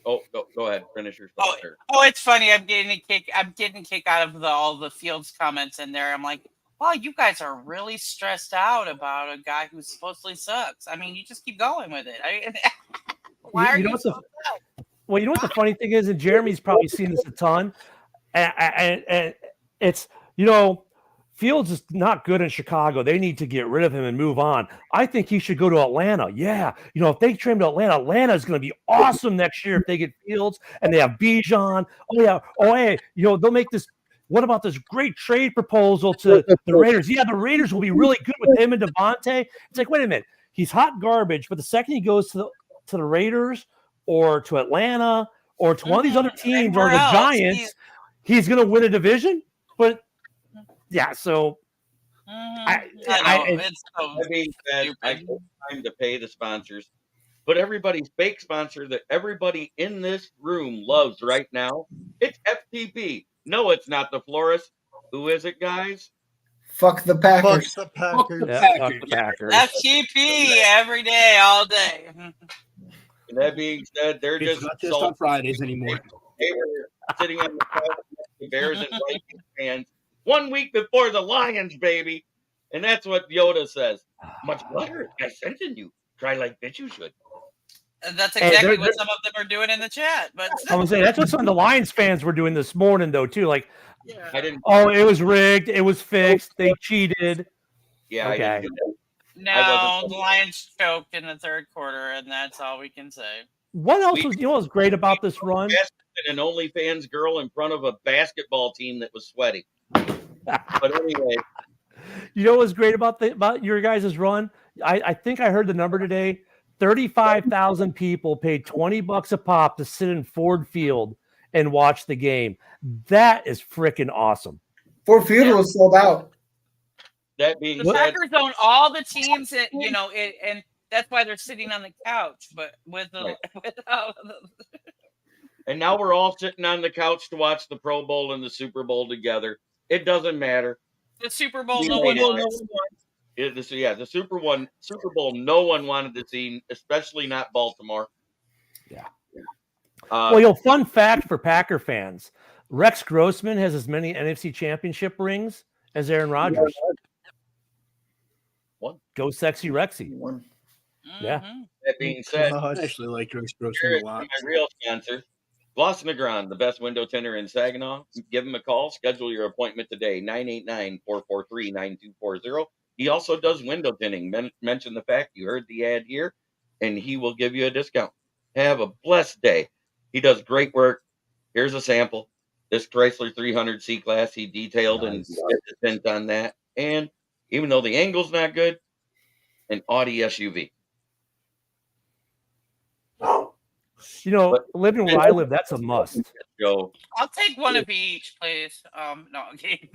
go ahead. Finish your thought there. Oh, it's funny. I'm getting a kick out of all the Fields comments in there. I'm like, wow, you guys are really stressed out about a guy who supposedly sucks. I mean, you just keep going with it. Why are you so upset? Well, you know what the funny thing is, and Jeremy's probably seen this a ton, and it's, Fields is not good in Chicago. They need to get rid of him and move on. I think he should go to Atlanta. Yeah. If they trade him to Atlanta is going to be awesome next year if they get Fields and they have Bijan. Oh, yeah. Oh, hey, they'll make this. What about this great trade proposal to the Raiders? Yeah, the Raiders will be really good with him and Devontae. It's like, wait a minute. He's hot garbage, but the second he goes to the Raiders or to Atlanta or to one of these other teams or the Giants, he's going to win a division. But yeah, so I mean, I take time to pay the sponsors, but everybody's fake sponsor that everybody in this room loves right now, it's FTP. No, it's not the florist. Who is it, guys? Fuck the Packers. Fuck the Packers. Fuck the Packers. FTP every day, all day. And that being said, they're it's not just on Fridays anymore. They were sitting on the couch with the Bears and Vikings fans 1 week before the Lions, baby. And that's what Yoda says. Much butter I sent in you. Try like bitch you should. That's exactly what some of them are doing in the chat. But I was saying that's what some of the Lions fans were doing this morning, though, too. Like, yeah. oh, it was rigged, it was fixed, they cheated. Yeah, okay. I didn't do that. No, the Lions choked in the third quarter, and that's all we can say. What else was, you know, what was great about this run? An OnlyFans girl in front of a basketball team that was sweaty. But anyway, you know what was great about your guys' run? I think I heard the number today. 35,000 people paid $20 a pop to sit in Ford Field and watch the game. That is freaking awesome. Ford Field was sold out. That being the said, Packers own all the teams that and that's why they're sitting on the couch. But with the and now we're all sitting on the couch to watch the Pro Bowl and the Super Bowl together. It doesn't matter. The Super Bowl, no one wants. The Super Bowl, no one wanted to see, especially not Baltimore. Yeah. Well, fun fact for Packer fans: Rex Grossman has as many NFC Championship rings as Aaron Rodgers. What? Go Sexy Rexy. Yeah. That being said, I actually like Rex Grossman a lot. My real sponsor, Gloss Negron, the best window tinter in Saginaw. Give him a call. Schedule your appointment today, 989-443-9240. He also does window tinting. Mention the fact you heard the ad here, and he will give you a discount. Have a blessed day. He does great work. Here's a sample. This Chrysler 300 C-Class, he detailed and did the tint on that. And even though the angle's not good, an Audi SUV. You know, living where I live, that's a must. Joe, I'll take one of each, please. No, okay.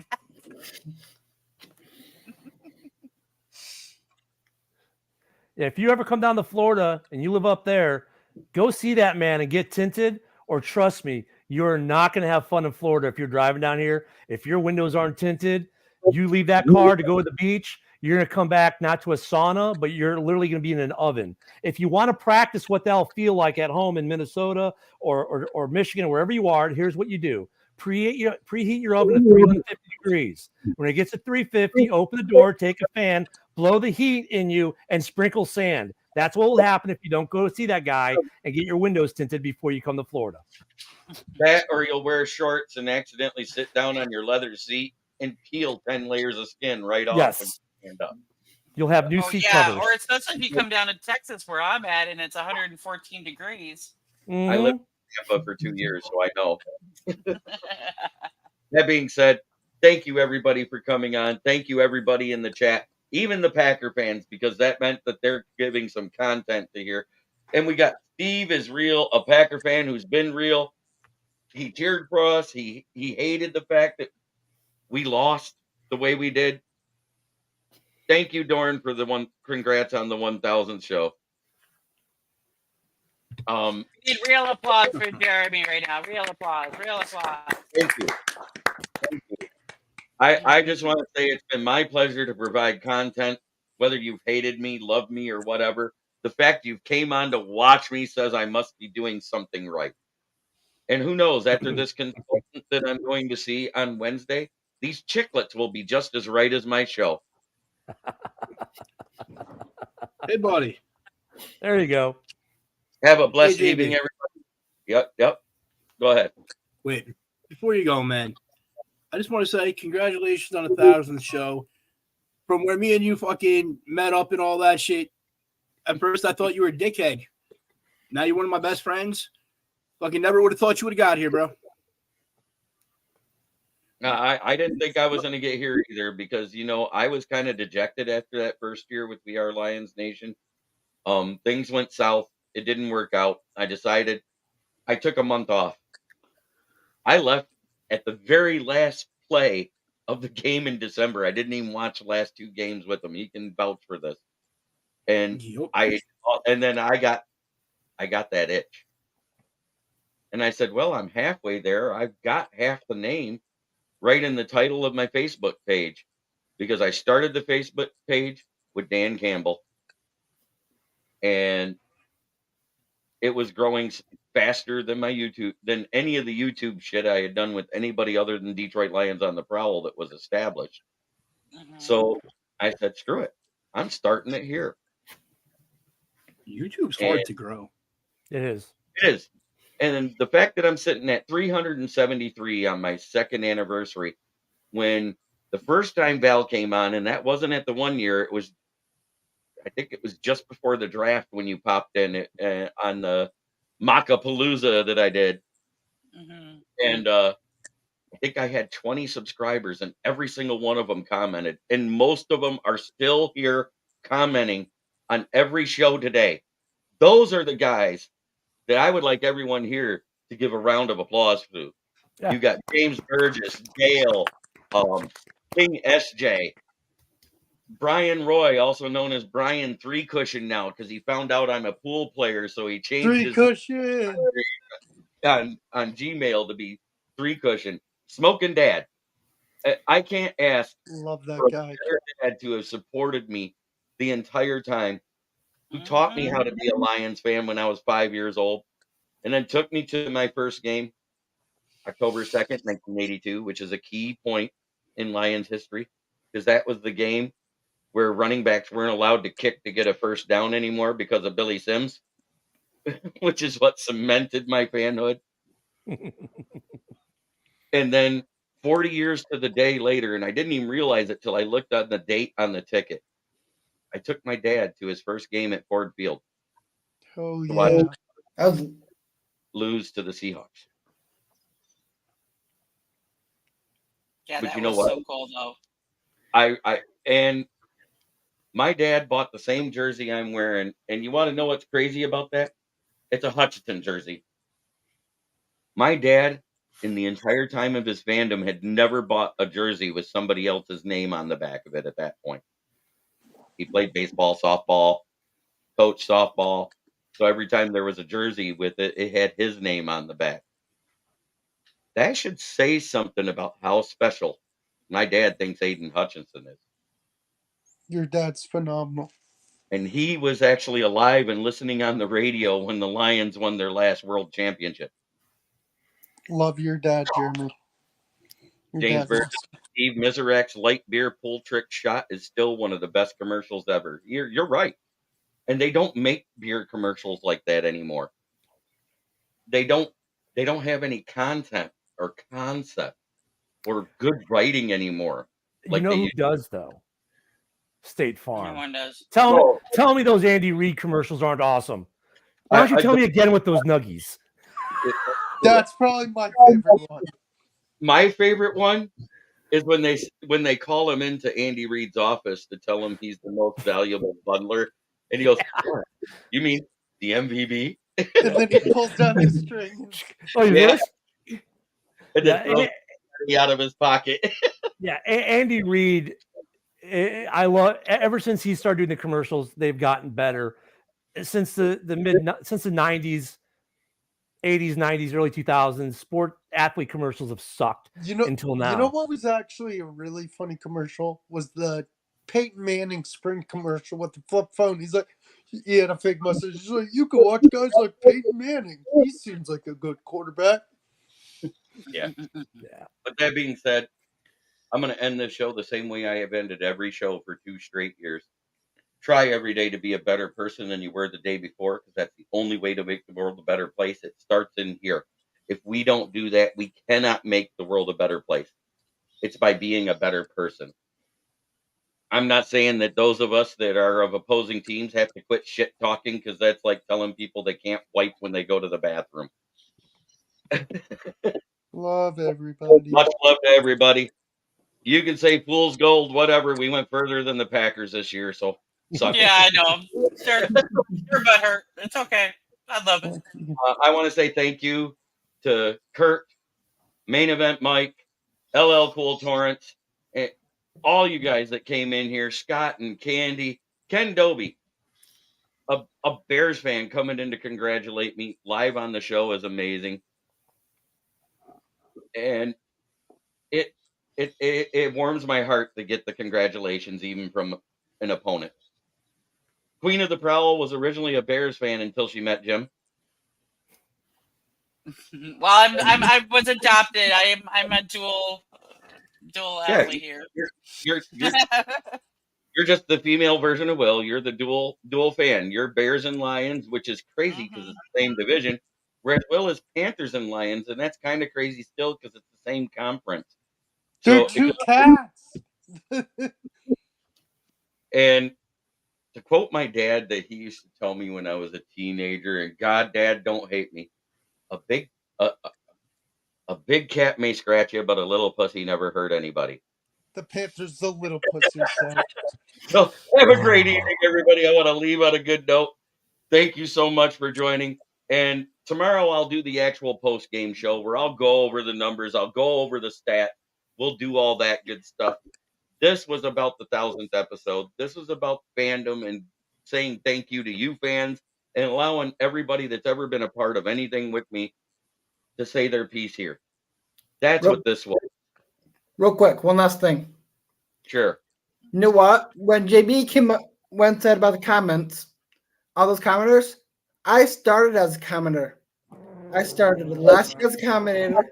If you ever come down to Florida and you live up there, go see that man and get tinted, or trust me, you're not going to have fun in Florida if you're driving down here. If your windows aren't tinted, you leave that car to go to the beach, you're going to come back not to a sauna, but you're literally going to be in an oven. If you want to practice what they'll feel like at home in Minnesota or Michigan, or wherever you are, here's what you do. Preheat your oven to 350 degrees. When it gets to 350, open the door, take a fan, blow the heat in you, and sprinkle sand. That's what will happen if you don't go see that guy and get your windows tinted before you come to Florida. That, or you'll wear shorts and accidentally sit down on your leather seat and peel 10 layers of skin right off. Yes. When you stand up. You'll have new seat covers. Or especially if you come down to Texas where I'm at and it's 114 degrees. Mm-hmm. I lived in Tampa for 2 years, so I know. That being said, thank you everybody for coming on. Thank you everybody in the chat, even the Packer fans, because that meant that they're giving some content to hear. And we got Steve is real, a Packer fan who's been real. He cheered for us. He hated the fact that we lost the way we did. Thank you, Dorn, for the one. Congrats on the 1,000th show. We need real applause for Jeremy right now. Real applause. Real applause. Thank you. Thank you. I just want to say it's been my pleasure to provide content, whether you've hated me, loved me, or whatever. The fact you came on to watch me says I must be doing something right. And who knows, after this consultant that I'm going to see on Wednesday, these chiclets will be just as right as my show. Hey, buddy. There you go. Have a blessed evening, everybody. Yep. Go ahead. Wait, before you go, man, I just want to say congratulations on 1,000th show. From where me and you fucking met up and all that shit, at first I thought you were a dickhead. Now you're one of my best friends. Fucking never would have thought you would have got here, bro. No, I didn't think I was going to get here either because, I was kind of dejected after that first year with We Are Lions Nation. Things went south. It didn't work out. I decided I took a month off. I left at the very last play of the game in December. I didn't even watch the last 2 games with him. He can vouch for this. And then I got that itch. And I said, well, I'm halfway there. I've got half the name right in the title of my Facebook page because I started the Facebook page with Dan Campbell. And it was growing faster than than any of the YouTube shit I had done with anybody other than Detroit Lions on the Prowl that was established. Mm-hmm. So I said, screw it. I'm starting it here. YouTube's hard to grow. It is. It is. And the fact that I'm sitting at 373 on my second anniversary, when the first time Val came on, and that wasn't at the 1 year, I think it was just before the draft when you popped in on the Macapalooza that I did. Mm-hmm. And I think I had 20 subscribers, and every single one of them commented. And most of them are still here commenting on every show today. Those are the guys that I would like everyone here to give a round of applause to. Yeah. You got James Burgess, Dale, King SJ, Brian Roy, also known as Brian Three Cushion now, because he found out I'm a pool player, so he changed Three his Cushion on Gmail to be Three Cushion. Smoking Dad. I can't ask love that for a guy. better dad to have supported me the entire time, who taught me how to be a Lions fan when I was 5 years old, and then took me to my first game, October 2nd, 1982, which is a key point in Lions history, because that was the game where running backs weren't allowed to kick to get a first down anymore because of Billy Sims, which is what cemented my fanhood. And then 40 years to the day later, and I didn't even realize it till I looked at the date on the ticket. I took my dad to his first game at Ford Field. Oh to watch yeah. lose to the Seahawks. Yeah, But that you know was what? so cool though. And my dad bought the same jersey I'm wearing, and you want to know what's crazy about that? It's a Hutchinson jersey. My dad, in the entire time of his fandom, had never bought a jersey with somebody else's name on the back of it at that point. He played baseball, softball, coached softball. So every time there was a jersey with it, it had his name on the back. That should say something about how special my dad thinks Aiden Hutchinson is. Your dad's phenomenal. And he was actually alive and listening on the radio when the Lions won their last world championship. Love your dad, Jeremy. Your James dad's Burgess, awesome. Steve Miserak's light beer pull trick shot is still one of the best commercials ever. You're right. And they don't make beer commercials like that anymore. They don't have any content or concept or good writing anymore. You know who does though? State Farm. Everyone does. Tell me those Andy Reid commercials aren't awesome. Why don't you tell me again with those nuggies? That's probably my favorite one. My favorite one is when they call him into Andy Reid's office to tell him he's the most valuable bundler, and he goes, "You mean the MVP?" And then he pulls down the string. Yeah. And then throws it out of his pocket. Yeah, Andy Reid. I love ever since he started doing the commercials, they've gotten better. Since the 90s, 80s, 90s, early 2000s, sport athlete commercials have sucked until now. You know what was actually a really funny commercial was the Peyton Manning Sprint commercial with the flip phone. He's like, he had a fake mustache. He's like, you can watch guys like Peyton Manning. He seems like a good quarterback. Yeah. But that being said, I'm going to end this show the same way I have ended every show for 2 straight years. Try every day to be a better person than you were the day before, because that's the only way to make the world a better place. It starts in here. If we don't do that, we cannot make the world a better place. It's by being a better person. I'm not saying that those of us that are of opposing teams have to quit shit talking, because that's like telling people they can't wipe when they go to the bathroom. Love everybody. Much love to everybody. You can say fool's gold, whatever. We went further than the Packers this year, so suck Yeah, I know. Sure, your butt hurt. It's okay. I love it. I want to say thank you to Kurt, Main Event Mike, LL Cool Torrance, and all you guys that came in here, Scott and Candy, Ken Dobie, a Bears fan coming in to congratulate me live on the show is amazing. And it warms my heart to get the congratulations even from an opponent. Queen of the Prowl was originally a Bears fan until she met Jim. Well, I was adopted. I'm a dual athlete here. You're You're just the female version of Will. You're the dual fan. You're Bears and Lions, which is crazy because it's the same division. Whereas Will is Panthers and Lions, and that's kind of crazy still because it's the same conference. They're So two cats. And to quote my dad that he used to tell me when I was a teenager, and God, Dad, don't hate me. A big a big cat may scratch you, but a little pussy never hurt anybody. The Panthers, the little pussy said. So have a great evening, everybody. I want to leave on a good note. Thank you so much for joining. And tomorrow I'll do the actual post game show where I'll go over the numbers. I'll go over the stat. We'll do all that good stuff. This was about the 1000th episode. This was about fandom and saying thank you to you fans and allowing everybody that's ever been a part of anything with me to say their piece here. That's what this was. Real quick, one last thing. Sure. You know what? When JB came up, when said about the comments, all those commenters, I started as a commenter. I started last year as a commentator,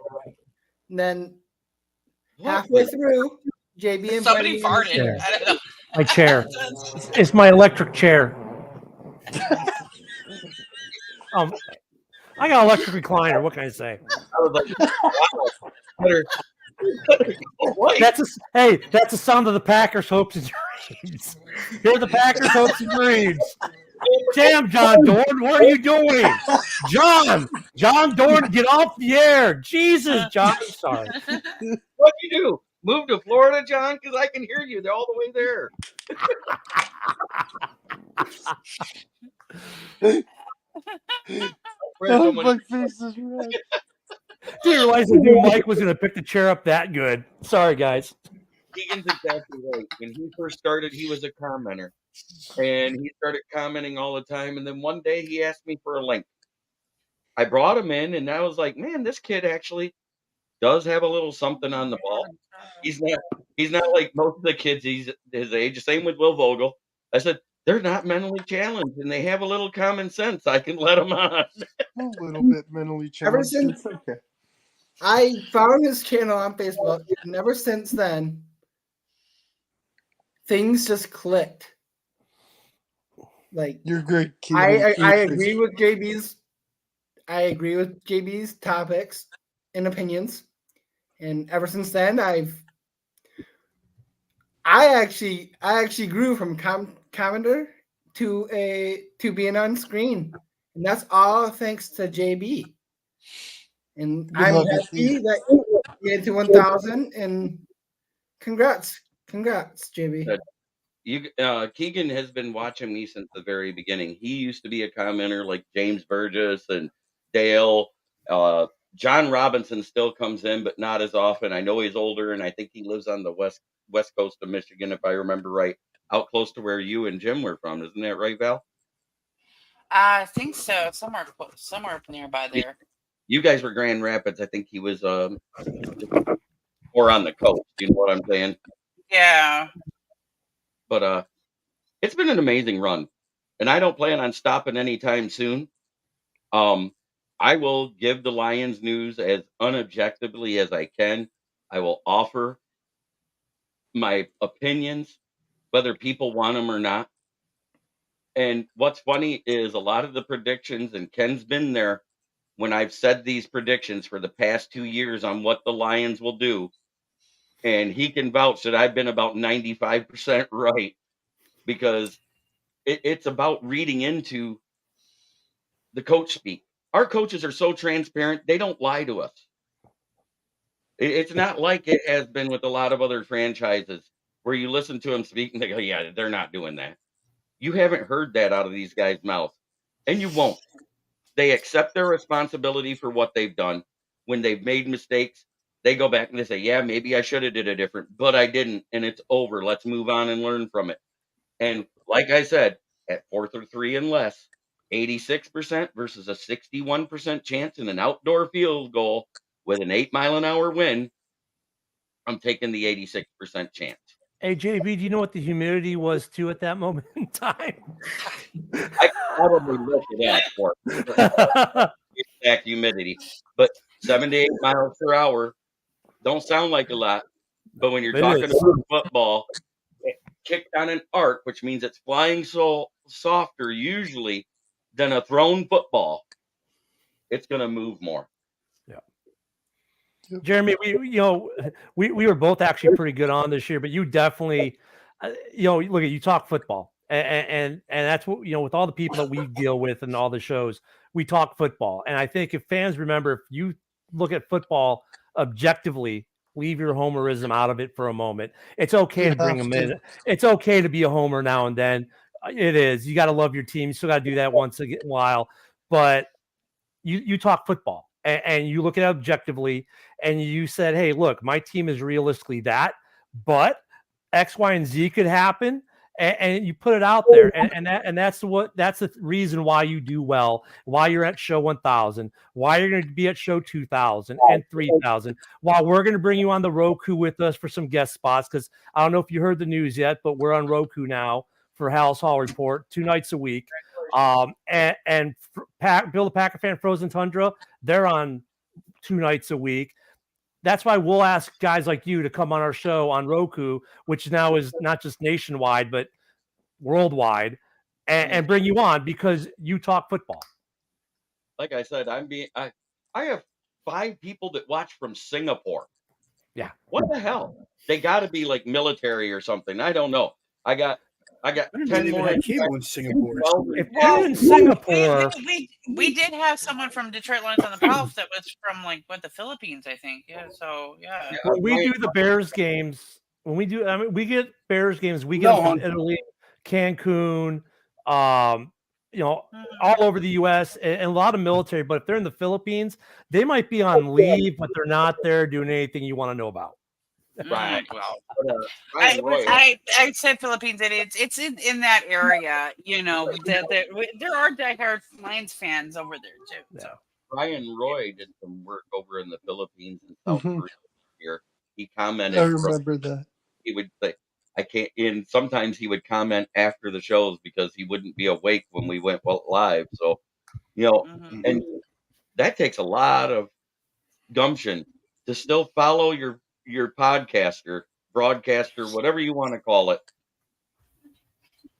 and then halfway through, JB and Somebody farted. I don't know. My chair. It's my electric chair. I got an electric recliner. What can I say? I was like, wow. That's the sound of the Packers' hopes and dreams. Hear the Packers' hopes and dreams. Damn, John Dorn, what are you doing? John Dorn, get off the air. Jesus, John. Sorry. What'd you do? Move to Florida, John? Because I can hear you. They're all the way there. Oh, my face is red. Didn't realize the new Mike was going to pick the chair up that good. Sorry, guys. Keegan's exactly right. When he first started, he was a commenter. And he started commenting all the time. And then one day he asked me for a link. I brought him in, and I was like, man, this kid actually does have a little something on the ball. He's not like most of the kids his age. Same with Will Vogel. I said, they're not mentally challenged, and they have a little common sense. I can let them on. A little bit mentally challenged. Ever since Okay. I found his channel on Facebook, and ever since then, things just clicked. Like you're great. I agree with JB's. I agree with JB's topics and opinions, and ever since then, I actually grew from commenter to being on screen, and that's all thanks to JB. And I'm happy that you get to 1,000, and congrats, JB. Keegan has been watching me since the very beginning. He used to be a commenter like James Burgess and Dale. John Robinson still comes in, but not as often. I know he's older, and I think he lives on the west coast of Michigan, if I remember right, out close to where you and Jim were from. Isn't that right, Val? I think so. Somewhere nearby there. You guys were Grand Rapids. I think he was or on the coast. You know what I'm saying? Yeah. But it's been an amazing run, and I don't plan on stopping anytime soon. I will give the Lions news as unobjectively as I can. I will offer my opinions, whether people want them or not. And what's funny is a lot of the predictions, and Ken's been there when I've said these predictions for the past 2 years on what the Lions will do. And he can vouch that I've been about 95% right, because it's about reading into the coach speak. Our coaches are so transparent, they don't lie to us. It's not like it has been with a lot of other franchises where you listen to them speak and they go, yeah, they're not doing that. You haven't heard that out of these guys' mouths, and you won't. They accept their responsibility for what they've done. When they've made mistakes, they go back and they say, yeah, maybe I should have did it different, but I didn't, and it's over. Let's move on and learn from it. And like I said, at 4th or 3 and less, 86% versus a 61% chance in an outdoor field goal with an 8-mile-an-hour wind, I'm taking the 86% chance. Hey, JB, do you know what the humidity was too at that moment in time? I probably look it up for exact humidity, but 7 to 8 miles per hour don't sound like a lot. But when you're talking about football, kicked on an arc, which means it's flying so softer usually than a thrown football, it's going to move more. Jeremy, we were both actually pretty good on this year, but you definitely, look at you talk football, and that's what with all the people that we deal with and all the shows, we talk football, and I think if fans remember, if you look at football objectively, leave your homerism out of it for a moment. It's okay to bring them in. It's okay to be a homer now and then. It is. You got to love your team. You still got to do that once in a while, but you talk football and you look at it objectively and you said, hey, look, my team is realistically that, but X, Y, and Z could happen. And you put it out there. And that's the reason why you do well, why you're at show 1000, why you're going to be at show 2000 and 3000, while we're going to bring you on the Roku with us for some guest spots. Cause I don't know if you heard the news yet, but we're on Roku now for Hal's Hall Report 2 nights a week. Bill the Packer Fan Frozen Tundra, they're on 2 nights a week. That's why we'll ask guys like you to come on our show on Roku, which now is not just nationwide, but worldwide, and bring you on because you talk football. Like I said, I have 5 people that watch from Singapore. Yeah. What the hell? They got to be like military or something. I don't know. I got 10 more cable in Singapore. If you're in Singapore, we did have someone from Detroit Lions on the Prowl that was from the Philippines, I think. Yeah, so yeah. When we do the Bears games, we get Bears games. We get them from Italy, Cancun, all over the U.S. and a lot of military. But if they're in the Philippines, they might be on leave, but they're not there doing anything you want to know about. Right. Well, I said Philippines, and it's in that area. There are diehard Lions fans over there too. Yeah. So. Ryan Roy did some work over in the Philippines and South Korea here. He commented. I remember that. He would say, "I can't." And sometimes he would comment after the shows because he wouldn't be awake when we went live. So, and that takes a lot of gumption to still follow your podcaster, broadcaster, whatever you want to call it,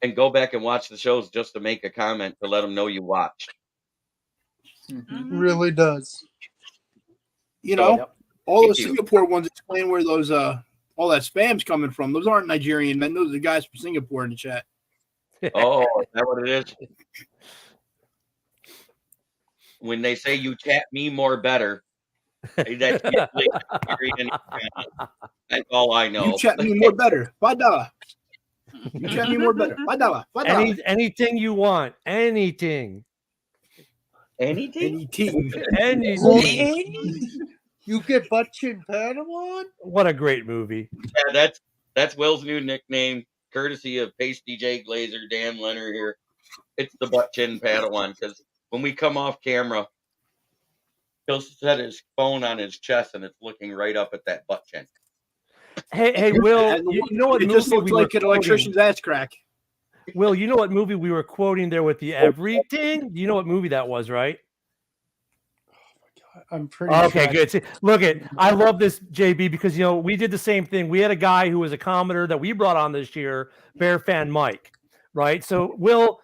and go back and watch the shows just to make a comment to let them know you watched. Really does. All those Singapore ones explain where those all that spam's coming from. Those aren't Nigerian men. Those are the guys from Singapore in the chat. Oh, is that what it is? When they say you chat me more better, that's all I know. You chat me more better. $5. You chat me more better. $5. Anything you want. Anything. Anything? You get butt chin Padawan? What a great movie. Yeah, that's Will's new nickname, courtesy of Pasty J Glazer, Dan Leonard here. It's the butt chin Padawan, because when we come off camera, he'll set his phone on his chest and it's looking right up at that butt chin. Hey, Will, you know what? It just looks like an electrician's ass crack. Will, you know what movie we were quoting there with the everything? You know what movie that was, right? I'm pretty okay. sure. Good. See, look I love this, JB, because we did the same thing. We had a guy who was a commenter that we brought on this year, Bear Fan Mike, right? So, Will,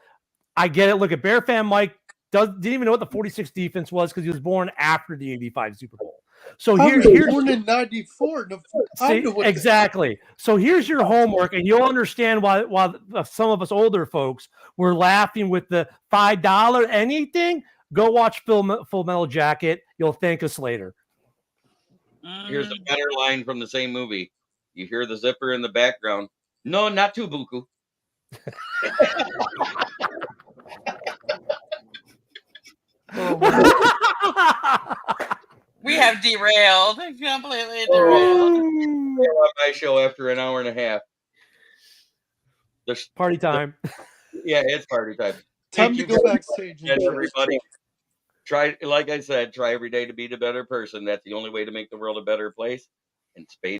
I get it. Look at Bear Fan Mike didn't even know what the 46 defense was because he was born after the 85 Super Bowl. So here's born in 94. Exactly. So here's your homework, and you'll understand why some of us older folks were laughing with the $5 anything. Go watch Full Metal Jacket. You'll thank us later. Here's a better line from the same movie. You hear the zipper in the background. No, not too buku. We have derailed. Completely derailed. On my show after an hour and a half. Party time. Yeah, it's party time. Time to go backstage. And everybody, like I said, try every day to be the better person. That's the only way to make the world a better place. And Spade